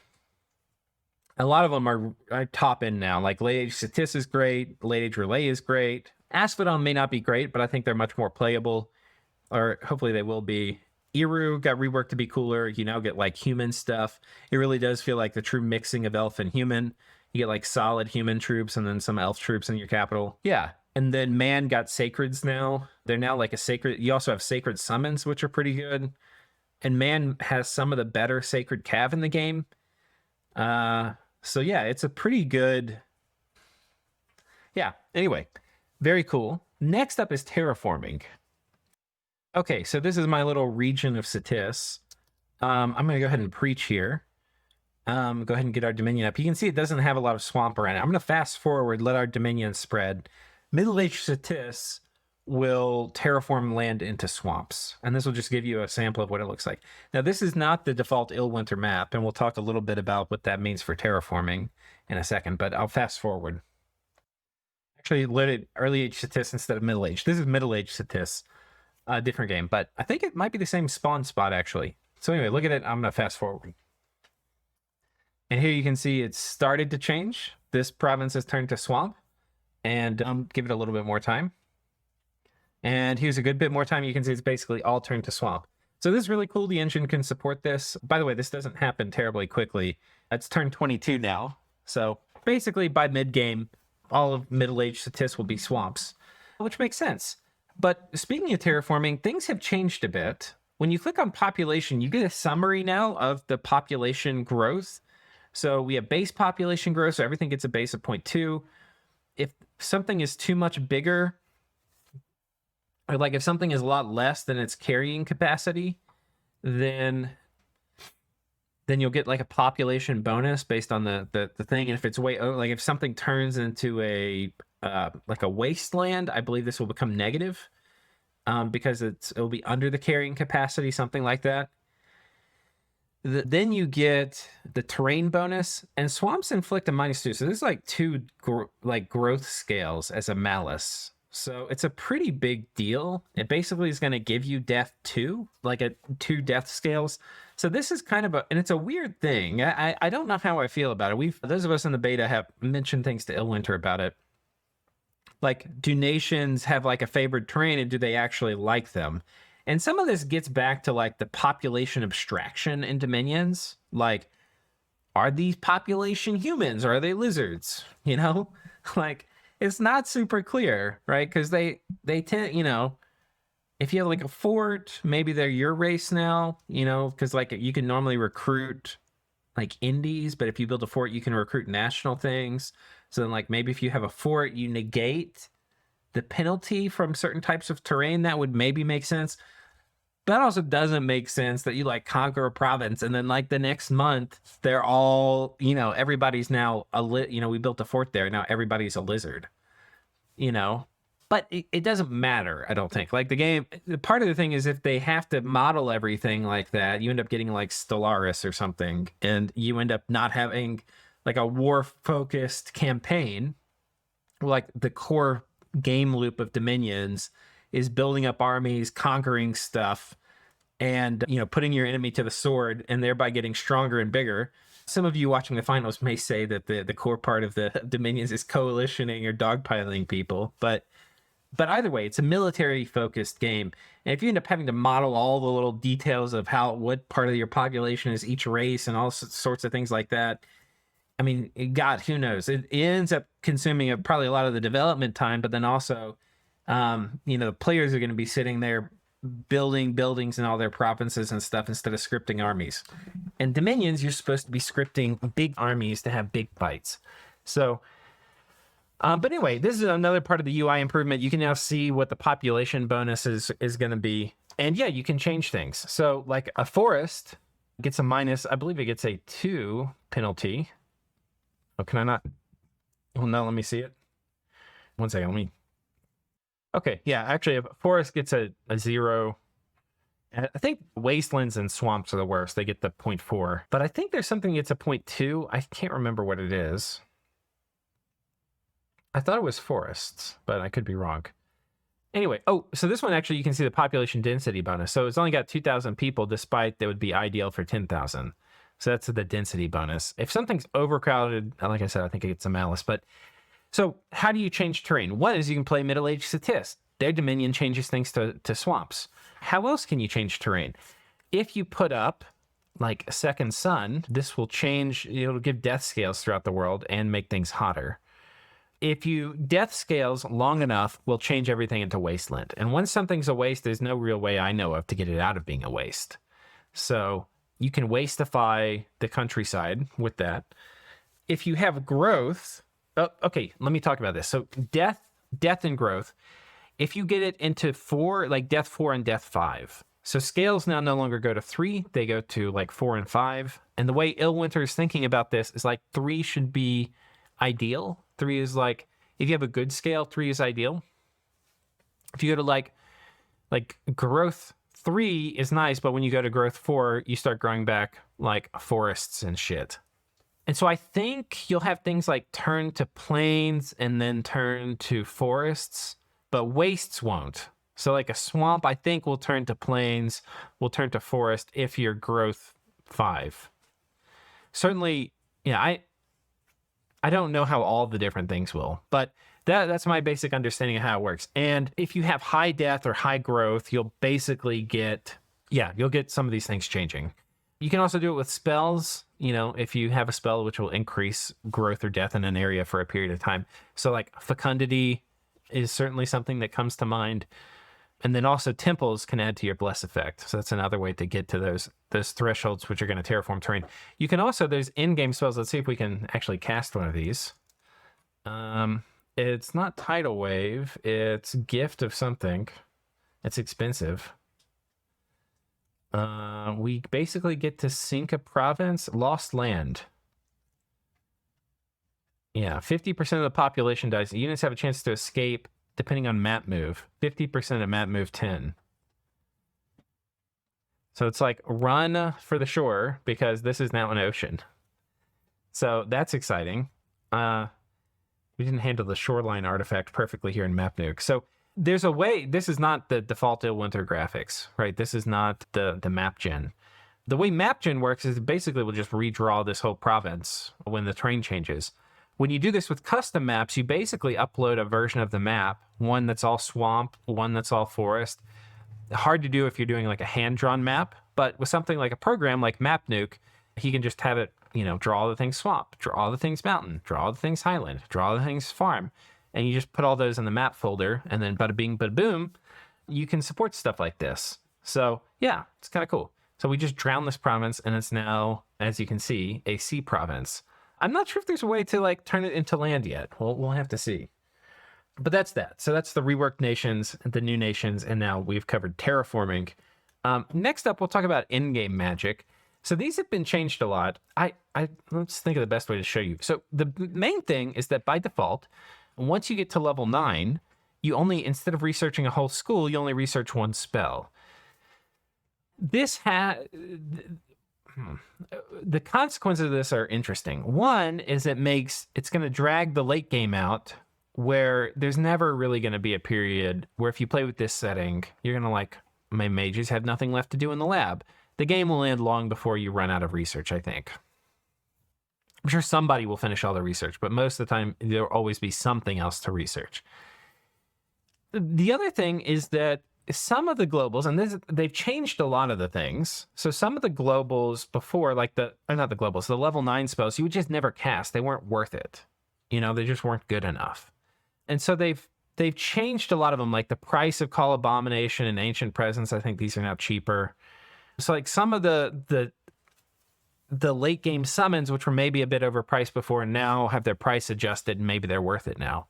a lot of them are top end now. Like Late Age ctis is great. Late Age Rlyeh is great. Asphodel may not be great, but I think they're much more playable. Or hopefully they will be. Iru got reworked to be cooler. You now get like human stuff. It really does feel like the true mixing of elf and human. You get like solid human troops and then some elf troops in your capital. Yeah. And then Man got sacreds now. They're now like a sacred. You also have sacred summons, which are pretty good. And Man has some of the better sacred cav in the game. So yeah, it's a pretty good. Yeah. Anyway, very cool. Next up is terraforming. Okay, so this is my little region of ctis. I'm going to go ahead and preach here. Go ahead and get our dominion up. You can see it doesn't have a lot of swamp around it. I'm going to fast forward, let our dominion spread. Middle-aged ctis will terraform land into swamps, and this will just give you a sample of what it looks like. Now, this is not the default Illwinter map, and we'll talk a little bit about what that means for terraforming in a second, but I'll fast forward. Actually, let it early age ctis instead of middle age. This is middle-aged ctis. A different game, but I think it might be the same spawn spot, actually. So anyway, look at it. I'm going to fast forward. And here you can see it's started to change. This province has turned to swamp, and give it a little bit more time. And here's a good bit more time. You can see it's basically all turned to swamp. So this is really cool. The engine can support this. By the way, this doesn't happen terribly quickly. It's turned 22 now. So basically by mid-game, all of middle-aged ctis will be swamps, which makes sense. But speaking of terraforming, things have changed a bit. When you click on population, you get a summary now of the population growth. So we have base population growth, so everything gets a base of 0.2. If something is too much bigger, or like if something is a lot less than its carrying capacity, then you'll get like a population bonus based on the thing. And if it's way, like if something turns into a like a wasteland, I believe this will become negative because it'll be under the carrying capacity, something like that. Then you get the terrain bonus, and swamps inflict a -2. So this is like two growth scales as a malus. So it's a pretty big deal. It basically is going to give you death 2, like 2 death scales. So this is kind of and it's a weird thing. I don't know how I feel about it. Those of us in the beta have mentioned things to Illwinter about it. Like, do nations have like a favored terrain, and do they actually like them? And some of this gets back to like the population abstraction in Dominions. Like, are these population humans or are they lizards? You know, like it's not super clear, right? Because they tend, you know, if you have like a fort, maybe they're your race now, you know, because like you can normally recruit like indies, but if you build a fort, you can recruit national things. So then like maybe if you have a fort, you negate the penalty from certain types of terrain. That would maybe make sense. That also doesn't make sense that you like conquer a province and then like the next month they're all, you know, everybody's now you know, we built a fort there. Now everybody's a lizard, you know, but it doesn't matter. I don't think like the game. Part of the thing is if they have to model everything like that, you end up getting like Stellaris or something, and you end up not having like a war focused campaign. Like the core game loop of Dominions is building up armies, conquering stuff, and, you know, putting your enemy to the sword and thereby getting stronger and bigger. Some of you watching the finals may say that the core part of the Dominions is coalitioning or dogpiling people, but either way, it's a military focused game. And if you end up having to model all the little details of what part of your population is each race and all sorts of things like that, I mean, God, who knows? It ends up consuming probably a lot of the development time, but then also, you know, the players are going to be sitting there building buildings in all their provinces and stuff instead of scripting armies. And Dominions, you're supposed to be scripting big armies to have big fights. So, but anyway, this is another part of the UI improvement. You can now see what the population bonus is going to be. And yeah, you can change things. So like a forest gets a minus, I believe it gets a 2 penalty. Oh, can I not? Well, no, let me see it. One second, okay, yeah, actually, a forest gets a 0. I think wastelands and swamps are the worst. They get the 0.4. But I think there's something that gets a 0.2. I can't remember what it is. I thought it was forests, but I could be wrong. Anyway, so this one actually, you can see the population density bonus. So it's only got 2,000 people, despite that would be ideal for 10,000. So that's the density bonus. If something's overcrowded, like I said, I think it gets a malus. But so how do you change terrain? One is you can play middle-aged ctis. Their dominion changes things to swamps. How else can you change terrain? If you put up like a second sun, this will change, it'll give death scales throughout the world and make things hotter. If you death scales long enough, will change everything into wasteland. And once something's a waste, there's no real way I know of to get it out of being a waste. So you can wasteify the countryside with that. If you have growth, okay, let me talk about this. So death and growth, if you get it into 4, like death 4 and death 5. So scales now no longer go to 3, they go to like 4 and 5. And the way Illwinter is thinking about this is like 3 should be ideal. 3 is like, if you have a good scale, 3 is ideal. If you go to like growth 3 is nice, but when you go to growth 4, you start growing back like forests and shit. And so I think you'll have things like turn to plains and then turn to forests, but wastes won't. So like a swamp, I think will turn to plains, will turn to forest if you're growth 5. Certainly Yeah, I don't know how all the different things will, but that's my basic understanding of how it works. And if you have high death or high growth, you'll basically get, you'll get some of these things changing. You can also do it with spells, if you have a spell which will increase growth or death in an area for a period of time. So like fecundity is certainly something that comes to mind. And then also temples can add to your bless effect. So that's another way to get to those thresholds, which are going to terraform terrain. You can also, there's in-game spells. Let's see if we can actually cast one of these. It's not Tidal Wave. It's Gift of something. It's expensive. We basically get to sink a province. Lost Land. Yeah, 50% of the population dies. Units have a chance to escape depending on map move. 50% of map move 10. So it's like run for the shore because this is now an ocean. So that's exciting. We didn't handle the shoreline artifact perfectly here in map nuke. So there's a way, this is not the default Illwinter graphics, right? This is not the map gen. The way map gen works is basically we'll just redraw this whole province when the terrain changes. When you do this with custom maps, you basically upload a version of the map, one that's all swamp, one that's all forest. Hard to do if you're doing like a hand-drawn map, but with something like a program like MapNuke, he can just have it, draw all the things swamp, draw all the things mountain, draw all the things highland, draw all the things farm, and you just put all those in the map folder, and then bada bing, bada boom, you can support stuff like this. So yeah, it's kind of cool. So we just drowned this province, and it's now, as you can see, a sea province. I'm not sure if there's a way to like turn it into land yet. We'll have to see. But that's that. So that's the reworked nations, the new nations, and now we've covered terraforming. Next up, we'll talk about in-game magic. So these have been changed a lot. Let's think of the best way to show you. So the main thing is that by default, once you get to level 9, you only, instead of researching a whole school, you only research one spell. This the consequences of this are interesting. One is it's going to drag the late game out where there's never really going to be a period where if you play with this setting, you're going to like, my mages have nothing left to do in the lab. The game will end long before you run out of research, I think. I'm sure somebody will finish all the research, but most of the time there'll always be something else to research. The other thing is that some of the globals, and they've changed a lot of the things. So some of the globals before, like the level 9 spells, you would just never cast. They weren't worth it. They just weren't good enough. And so they've changed a lot of them, like the price of Call Abomination and Ancient Presence. I think these are now cheaper. So like some of the late game summons, which were maybe a bit overpriced before, now have their price adjusted and maybe they're worth it now.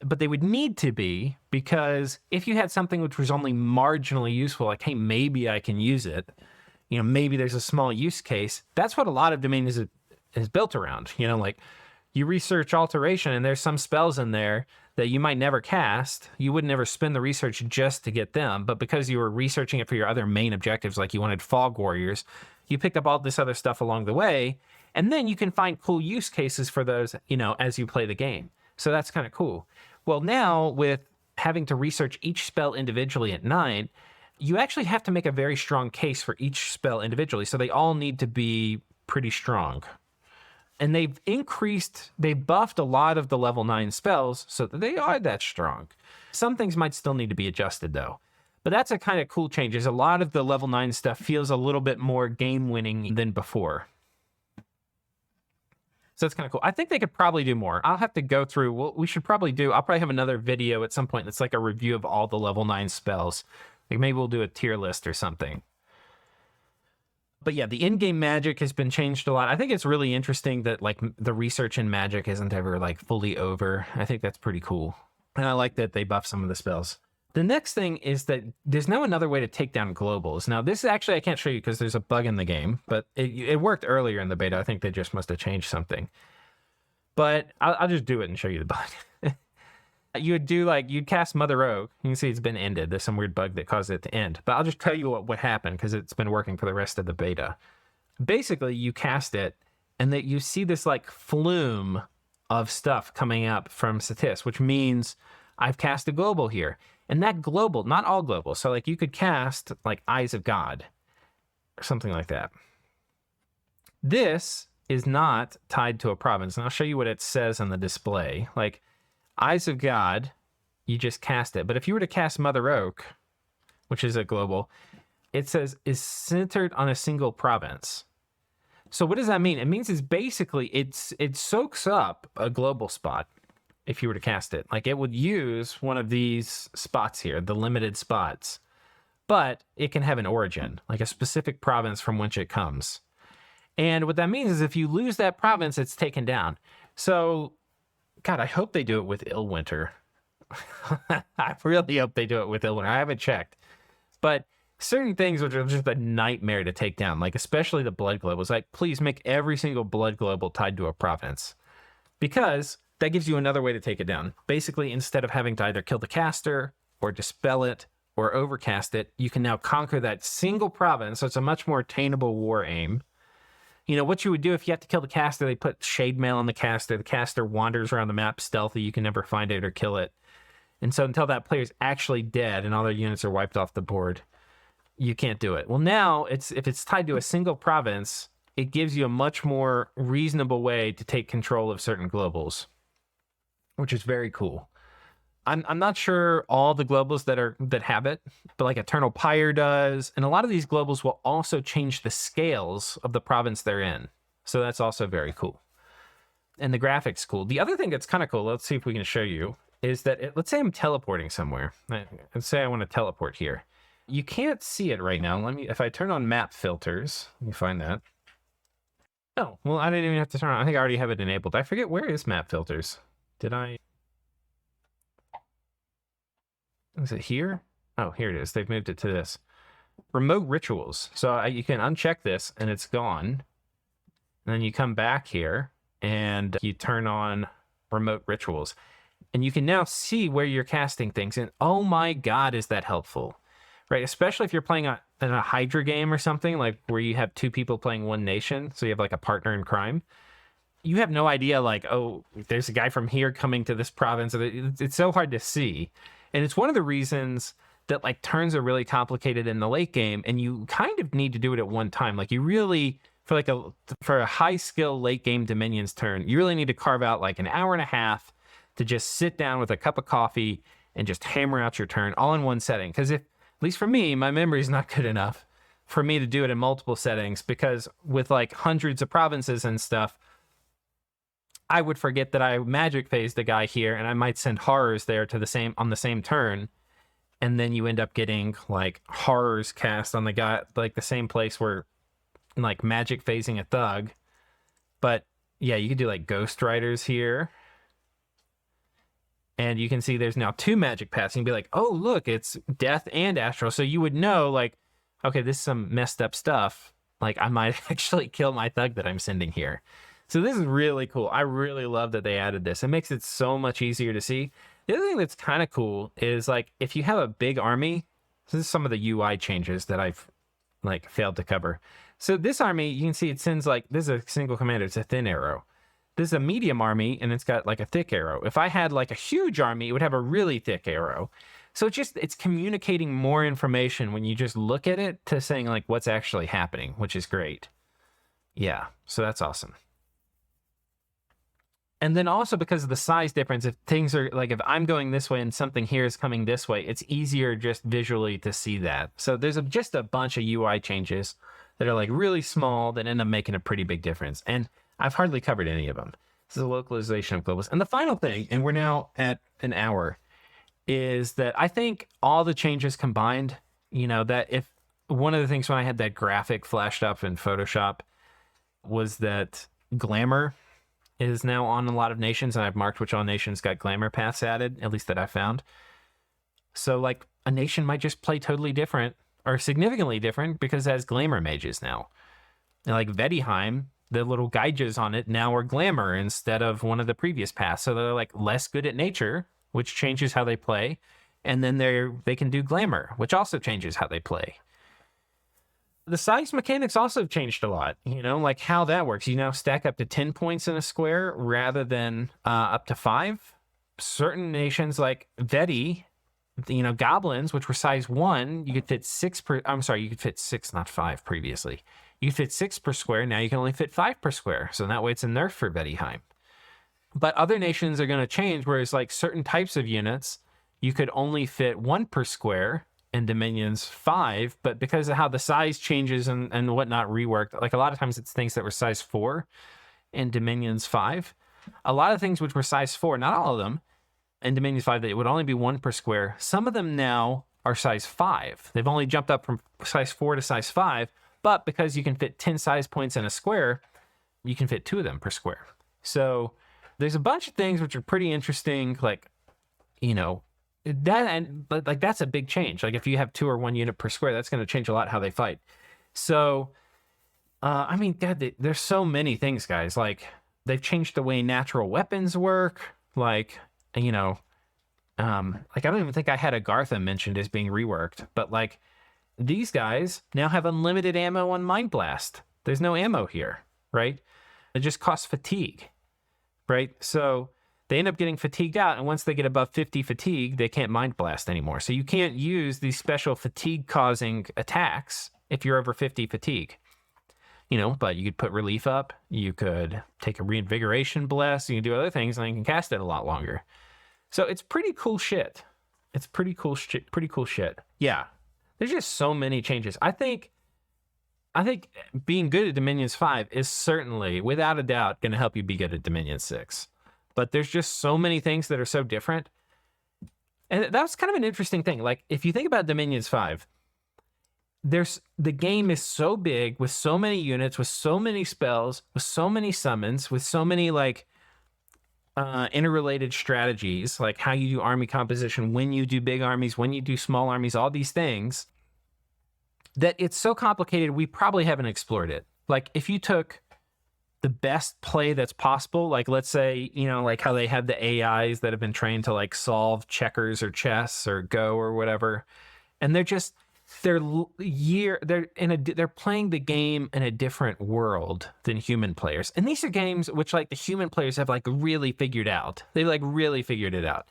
But they would need to be, because if you had something which was only marginally useful, like, hey, maybe I can use it, maybe there's a small use case. That's what a lot of Dominion is built around. Like you research Alteration and there's some spells in there that you might never cast. You would never spend the research just to get them, but because you were researching it for your other main objectives, like you wanted Fog Warriors, you picked up all this other stuff along the way, and then you can find cool use cases for those, as you play the game. So that's kind of cool. Well, now with having to research each spell individually at 9, you actually have to make a very strong case for each spell individually. So they all need to be pretty strong. And they've buffed a lot of the level 9 spells so that they are that strong. Some things might still need to be adjusted though. But that's a kind of cool change. A lot of the level 9 stuff feels a little bit more game winning than before. So that's kind of cool. I think they could probably do more. I'll have to go through. I'll probably have another video at some point that's like a review of all the level 9 spells. Like maybe we'll do a tier list or something. But yeah, the in-game magic has been changed a lot. I think it's really interesting that like the research in magic isn't ever like fully over. I think that's pretty cool. And I like that they buff some of the spells. The next thing is that there's now another way to take down globals. Now, this actually I can't show you because there's a bug in the game, but it worked earlier in the beta. I think they just must have changed something. But I'll just do it and show you the bug. You'd cast Mother Rogue. You can see it's been ended. There's some weird bug that caused it to end. But I'll just tell you what happened because it's been working for the rest of the beta. Basically, you cast it, and that you see this like flume of stuff coming up from ctis, which means I've cast a global here. And that global, not all global, so like you could cast like Eyes of God or something like that. This is not tied to a province. And I'll show you what it says on the display. Like, Eyes of God, you just cast it. But if you were to cast Mother Oak, which is a global, it says is centered on a single province. So what does that mean? It means it's basically, it soaks up a global spot if you were to cast it. Like, it would use one of these spots here, the limited spots. But it can have an origin, like a specific province from which it comes. And what that means is if you lose that province, it's taken down. So, God, I hope they do it with Illwinter. I really hope they do it with Illwinter. I haven't checked. But certain things which are just a nightmare to take down, like especially the blood globals, like please make every single blood global tied to a province. Because that gives you another way to take it down. Basically, instead of having to either kill the caster or dispel it or overcast it, you can now conquer that single province. So it's a much more attainable war aim. You know, what you would do if you have to kill the caster, they put shade mail on the caster. The caster wanders around the map stealthy. You can never find it or kill it. And so until that player's actually dead and all their units are wiped off the board, you can't do it. Well, now, if it's tied to a single province, it gives you a much more reasonable way to take control of certain globals, which is very cool. I'm not sure all the globals that have it, but like Eternal Pyre does, and a lot of these globals will also change the scales of the province they're in. So that's also very cool. And the graphics cool. The other thing that's kind of cool, let's see if we can show you, is that let's say I'm teleporting somewhere. Let's say I want to teleport here. You can't see it right now. If I turn on map filters, let me find that. Oh, well, I didn't even have to turn on. I think I already have it enabled. I forget, where is map filters? Did I? Is it here? Oh, here it is. They've moved it to this. Remote rituals. So you can uncheck this and it's gone. And then you come back here and you turn on remote rituals. And you can now see where you're casting things. And oh my God, is that helpful? Right? Especially if you're playing in a Hydra game or something, like where you have two people playing one nation. So you have like a partner in crime. You have no idea, like, oh, there's a guy from here coming to this province. It's so hard to see. And it's one of the reasons that like turns are really complicated in the late game, and you kind of need to do it at one time. Like you really, for a high skill late game Dominions turn, you really need to carve out like an hour and a half to just sit down with a cup of coffee and just hammer out your turn all in one setting. Because at least for me, my memory is not good enough for me to do it in multiple settings, because with like hundreds of provinces and stuff, I would forget that I magic phased the guy here, and I might send horrors there on the same turn, and then you end up getting like horrors cast on the guy, like the same place where like magic phasing a thug. But yeah, you could do like Ghost Riders here, and you can see there's now two magic paths. And you'd be like, oh look, it's death and astral. So you would know like, okay, this is some messed up stuff. Like I might actually kill my thug that I'm sending here. So this is really cool. I really love that they added this. It makes it so much easier to see. The other thing that's kind of cool is like if you have a big army, this is some of the UI changes that I've like failed to cover. So this army, you can see it sends like, this is a single commander, it's a thin arrow. This is a medium army and it's got like a thick arrow. If I had like a huge army, it would have a really thick arrow. So it's communicating more information when you just look at it to saying like what's actually happening, which is great. Yeah, so that's awesome. And then also because of the size difference, if things are like, if I'm going this way and something here is coming this way, it's easier just visually to see that. So there's just a bunch of UI changes that are like really small that end up making a pretty big difference. And I've hardly covered any of them. This is a localization of globals. And the final thing, and we're now at an hour, is that I think all the changes combined, you know, that if one of the things when I had that graphic flashed up in Photoshop was that Glamour is now on a lot of nations, and I've marked which all nations got Glamour paths added, at least that I found. So like a nation might just play totally different or significantly different because it has Glamour mages now. And like Vedheim, the little Gaijas on it now are Glamour instead of one of the previous paths. So they're like less good at nature, which changes how they play. And then they can do Glamour, which also changes how they play. The size mechanics also changed a lot, you know, like how that works. You now stack up to 10 points in a square rather than up to 5. Certain nations like Vedi, you know, goblins, which were size 1, you could fit 6 you could fit 6, not 5 previously. You fit 6 per square. Now you can only fit 5 per square. So that way it's a nerf for Bettyheim. But other nations are going to change, whereas like certain types of units, you could only fit 1 per square in Dominions 5, but because of how the size changes and whatnot reworked, like a lot of times it's things that were size 4 in Dominions 5. A lot of things which were size 4, not all of them, in Dominions 5, that it would only be 1 per square. Some of them now are size 5. They've only jumped up from size 4 to size 5, but because you can fit 10 size points in a square, you can fit 2 of them per square. So there's a bunch of things which are pretty interesting, like, you know, but like that's a big change. Like if you have 2 or 1 unit per square, that's going to change a lot how they fight. So, I mean, God, there's so many things, guys. Like they've changed the way natural weapons work. Like, you know, like I don't even think I had Agartha mentioned as being reworked, but like these guys now have unlimited ammo on Mind Blast. There's no ammo here, right? It just costs fatigue, right? So they end up getting fatigued out, and once they get above 50 fatigue, they can't Mind Blast anymore. So you can't use these special fatigue-causing attacks if you're over 50 fatigue. You know, but you could put relief up, you could take a reinvigoration bless, you can do other things, and you can cast it a lot longer. So it's pretty cool shit. It's pretty cool shit. Yeah. There's just so many changes. I think being good at Dominions 5 is certainly, without a doubt, going to help you be good at Dominions 6. But there's just so many things that are so different. And that's kind of an interesting thing. Like, if you think about Dominions 5, the game is so big, with so many units, with so many spells, with so many summons, with so many, like, interrelated strategies, like how you do army composition, when you do big armies, when you do small armies, all these things, that it's so complicated, we probably haven't explored it. Like, if you took the best play that's possible, like let's say, you know, like how they have the AIs that have been trained to like solve checkers or chess or Go or whatever, and they're playing the game in a different world than human players. And these are games which like the human players have like really figured out. They've like really figured it out.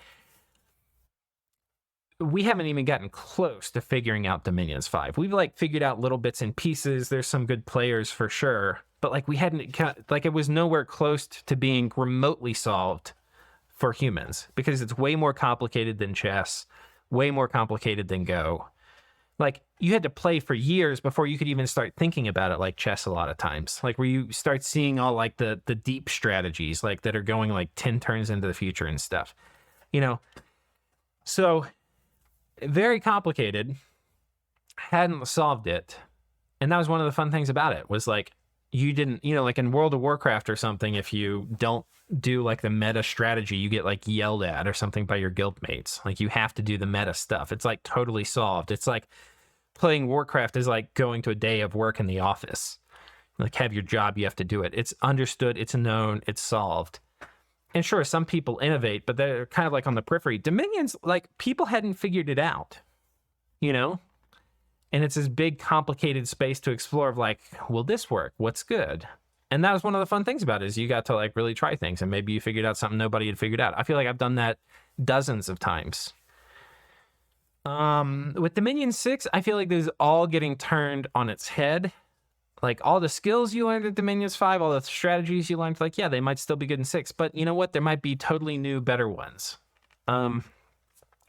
We haven't even gotten close to figuring out Dominions 5. We've like figured out little bits and pieces. There's some good players for sure, but like we hadn't, like it was nowhere close to being remotely solved for humans, because it's way more complicated than chess, way more complicated than Go. Like, you had to play for years before you could even start thinking about it like chess a lot of times. Like, where you start seeing all, like, the deep strategies, like, that are going, like, 10 turns into the future and stuff. You know? So, very complicated. Hadn't solved it. And that was one of the fun things about it, was, like, you didn't, you know, like in World of Warcraft or something, if you don't do, like, the meta strategy, you get, like, yelled at or something by your guildmates. Like, you have to do the meta stuff. It's, like, totally solved. It's, like, playing Warcraft is like going to a day of work in the office. Like, have your job, you have to do it. It's understood, it's known, it's solved. And sure, some people innovate, but they're kind of like on the periphery. Dominions, like, people hadn't figured it out, you know? And it's this big, complicated space to explore of like, will this work? What's good? And that was one of the fun things about it, is you got to like really try things, and maybe you figured out something nobody had figured out. I feel like I've done that dozens of times. With Dominion 6, I feel like this is all getting turned on its head. Like, all the skills you learned at Dominions 5, all the strategies you learned, like, yeah, they might still be good in 6, but you know what? There might be totally new, better ones. You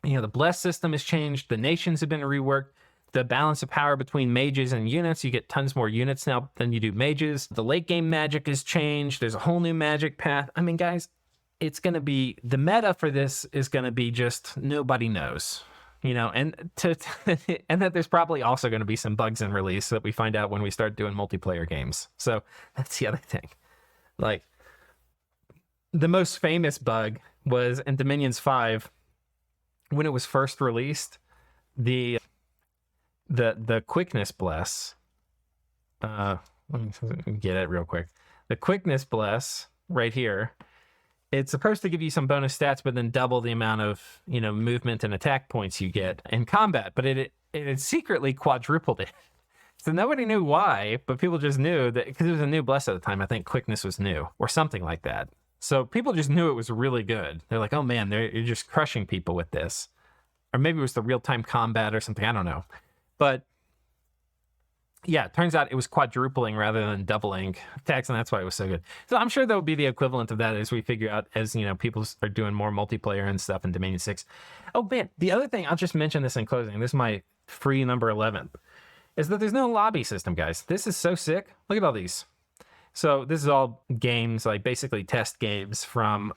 know, the bless system has changed. The nations have been reworked. The balance of power between mages and units, you get tons more units now than you do mages. The late game magic has changed. There's a whole new magic path. I mean, guys, it's going to be, the meta for this is going to be just nobody knows. You know, and and that there's probably also going to be some bugs in release that we find out when we start doing multiplayer games. So that's the other thing. Like, the most famous bug was in Dominions 5 when it was first released. The quickness bless. Let me get it real quick. The quickness bless right here. It's supposed to give you some bonus stats, but then double the amount of, you know, movement and attack points you get in combat. But it secretly quadrupled it. So nobody knew why, but people just knew that, because it was a new bless at the time. I think quickness was new or something like that. So people just knew it was really good. They're like, oh man, you're just crushing people with this. Or maybe it was the real-time combat or something. I don't know. But Yeah, it turns out it was quadrupling rather than doubling tax, and that's why it was so good. So I'm sure there'll be the equivalent of that as we figure out, as you know, people are doing more multiplayer and stuff in Dominion 6. Oh man, the other thing, I'll just mention this in closing. This is my free number 11, is that there's no lobby system, guys. This is so sick. Look at all these. So this is all games, like basically test games from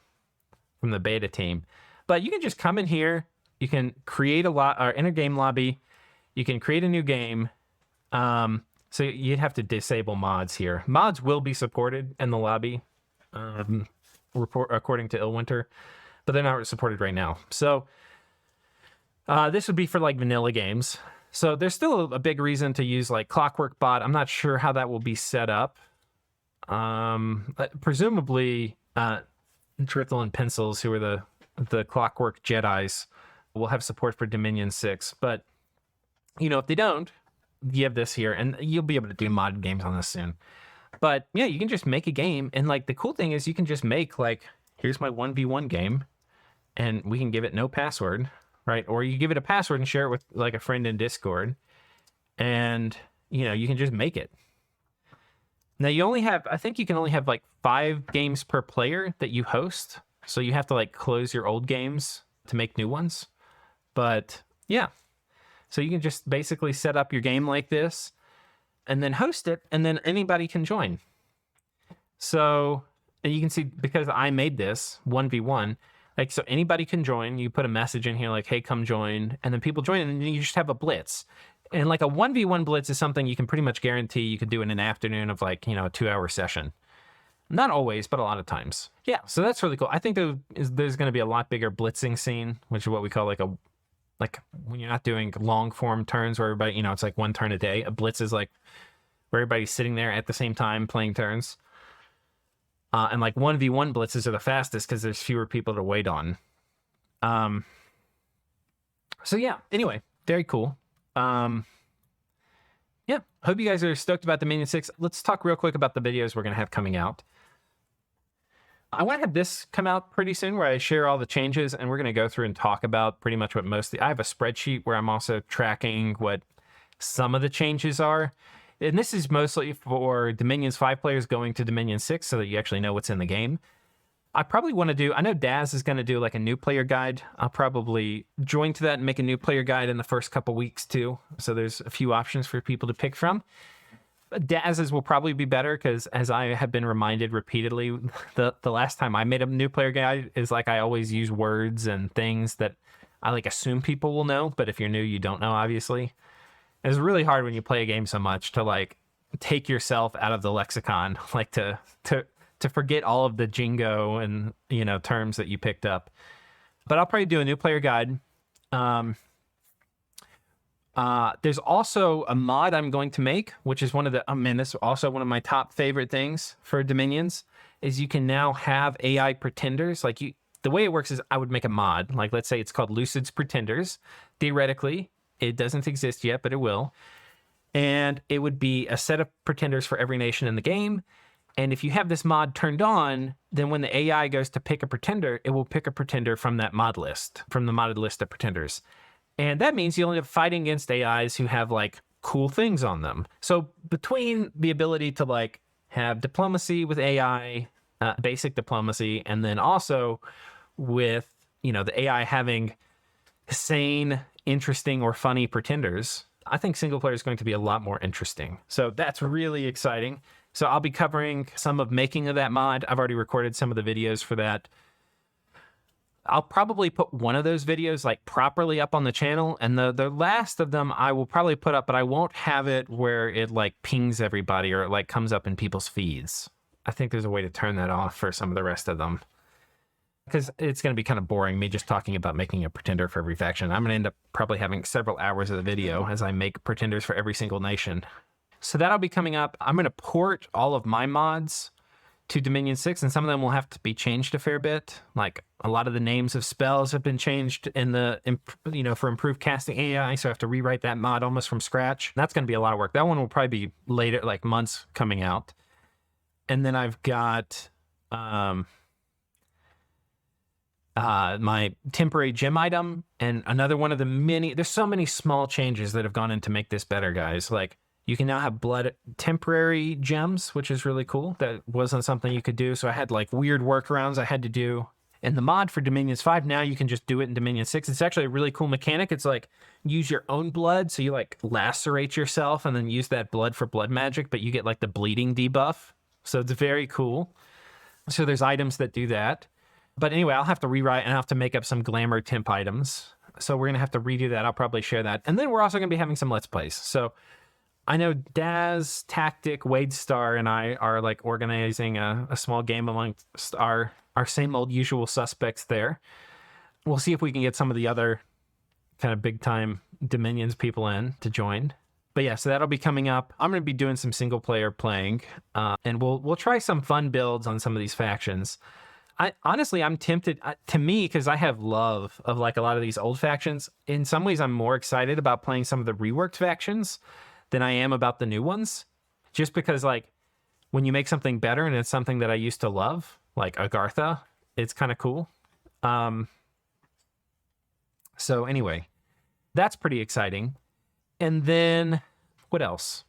the beta team. But you can just come in here. You can create or enter game lobby. You can create a new game. So you'd have to disable mods here. Mods will be supported in the lobby, according to Illwinter, but they're not supported right now. So this would be for like vanilla games. So there's still a big reason to use like Clockwork Bot. I'm not sure how that will be set up. Presumably, Drithel and Pencils, who are the Clockwork Jedis, will have support for Dominion 6. But, you know, if they don't, you have this here, and you'll be able to do modded games on this soon. But yeah, you can just make a game, and like the cool thing is you can just make like, here's my 1v1 game, and we can give it no password, right? Or you give it a password and share it with like a friend in Discord, and you know, you can just make it. Now I think you can only have like 5 games per player that you host, so you have to like close your old games to make new ones. But yeah. So you can just basically set up your game like this and then host it, and then anybody can join. So you can see, because I made this 1v1, like, so anybody can join. You put a message in here like, hey, come join, and then people join, and then you just have a blitz. And like a 1v1 blitz is something you can pretty much guarantee you could do in an afternoon of like, you know, a 2-hour session. Not always, but a lot of times. Yeah, so that's really cool. I think there's going to be a lot bigger blitzing scene, which is what we call like when you're not doing long form turns where everybody, you know, it's like one turn a day. A blitz is like where everybody's sitting there at the same time playing turns. And like 1v1 blitzes are the fastest because there's fewer people to wait on. So yeah, anyway, very cool. Yeah, hope you guys are stoked about Dominion 6. Let's talk real quick about the videos we're going to have coming out. I want to have this come out pretty soon where I share all the changes, and we're going to go through and talk about pretty much what I have a spreadsheet where I'm also tracking what some of the changes are. And this is mostly for Dominion's 5 players going to Dominion 6 so that you actually know what's in the game. I probably want to I know Daz is going to do like a new player guide. I'll probably join to that and make a new player guide in the first couple weeks too. So there's a few options for people to pick from. Daz's will probably be better because, as I have been reminded repeatedly, the last time I made a new player guide is like I always use words and things that I like assume people will know, but if you're new, you don't know, obviously. It's really hard when you play a game so much to like take yourself out of the lexicon, like to forget all of the jingo and, you know, terms that you picked up. But I'll probably do a new player guide. There's also a mod I'm going to make, which is this is also one of my top favorite things for Dominions, is you can now have AI pretenders. Like the way it works is I would make a mod, like let's say it's called Lucid's Pretenders. Theoretically, it doesn't exist yet, but it will. And it would be a set of pretenders for every nation in the game. And if you have this mod turned on, then when the AI goes to pick a pretender, it will pick a pretender from that mod list, from the modded list of pretenders. And that means you'll end up fighting against AIs who have like cool things on them. So between the ability to like have diplomacy with AI, basic diplomacy, and then also with, you know, the AI having sane, interesting, or funny pretenders, I think single player is going to be a lot more interesting. So that's really exciting. So I'll be covering some of making of that mod. I've already recorded some of the videos for that. I'll probably put one of those videos like properly up on the channel, and the last of them I will probably put up, but I won't have it where it like pings everybody or it like comes up in people's feeds. I think there's a way to turn that off for some of the rest of them, because it's going to be kind of boring me just talking about making a pretender for every faction. I'm going to end up probably having several hours of the video as I make pretenders for every single nation. So that'll be coming up. I'm going to port all of my mods to Dominion 6, and some of them will have to be changed a fair bit. Like a lot of the names of spells have been changed for improved casting AI, so I have to rewrite that mod almost from scratch. That's going to be a lot of work. That one will probably be later, like months coming out. And then I've got my temporary gem item, and another one of the there's so many small changes that have gone in to make this better, guys. Like You can now have blood temporary gems, which is really cool. That wasn't something you could do. So I had like weird workarounds I had to do in the mod for Dominions 5. Now you can just do it in Dominion 6. It's actually a really cool mechanic. It's like use your own blood. So you like lacerate yourself and then use that blood for blood magic, but you get like the bleeding debuff. So it's very cool. So there's items that do that. But anyway, I'll have to rewrite and I'll have to make up some glamour temp items. So we're going to have to redo that. I'll probably share that. And then we're also going to be having some Let's Plays. So I know Daz, Tactic, Wade Star, and I are like organizing a small game amongst our same old usual suspects there. We'll see if we can get some of the other kind of big time Dominions people in to join. But yeah, so that'll be coming up. I'm going to be doing some single player playing, and we'll try some fun builds on some of these factions. Honestly, I'm tempted to me, because I have love of like a lot of these old factions. In some ways, I'm more excited about playing some of the reworked factions than I am about the new ones, just because like when you make something better and it's something that I used to love, like Agartha, it's kind of cool. So anyway, that's pretty exciting. And then what else?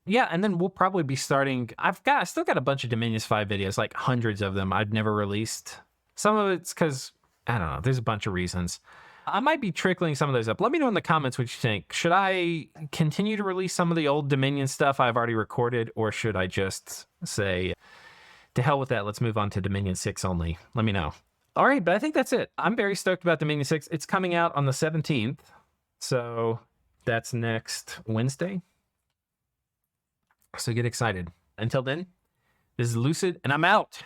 Yeah, and then we'll probably be starting. I still got a bunch of Dominions 5 videos, like hundreds of them I've never released. Some of it's because, I don't know, there's a bunch of reasons. I might be trickling some of those up. Let me know in the comments what you think. Should I continue to release some of the old Dominion stuff I've already recorded, or should I just say, to hell with that, let's move on to Dominion 6 only? Let me know. All right, but I think that's it. I'm very stoked about Dominion 6. It's coming out on the 17th, so that's next Wednesday. So get excited. Until then, this is Lucid, and I'm out.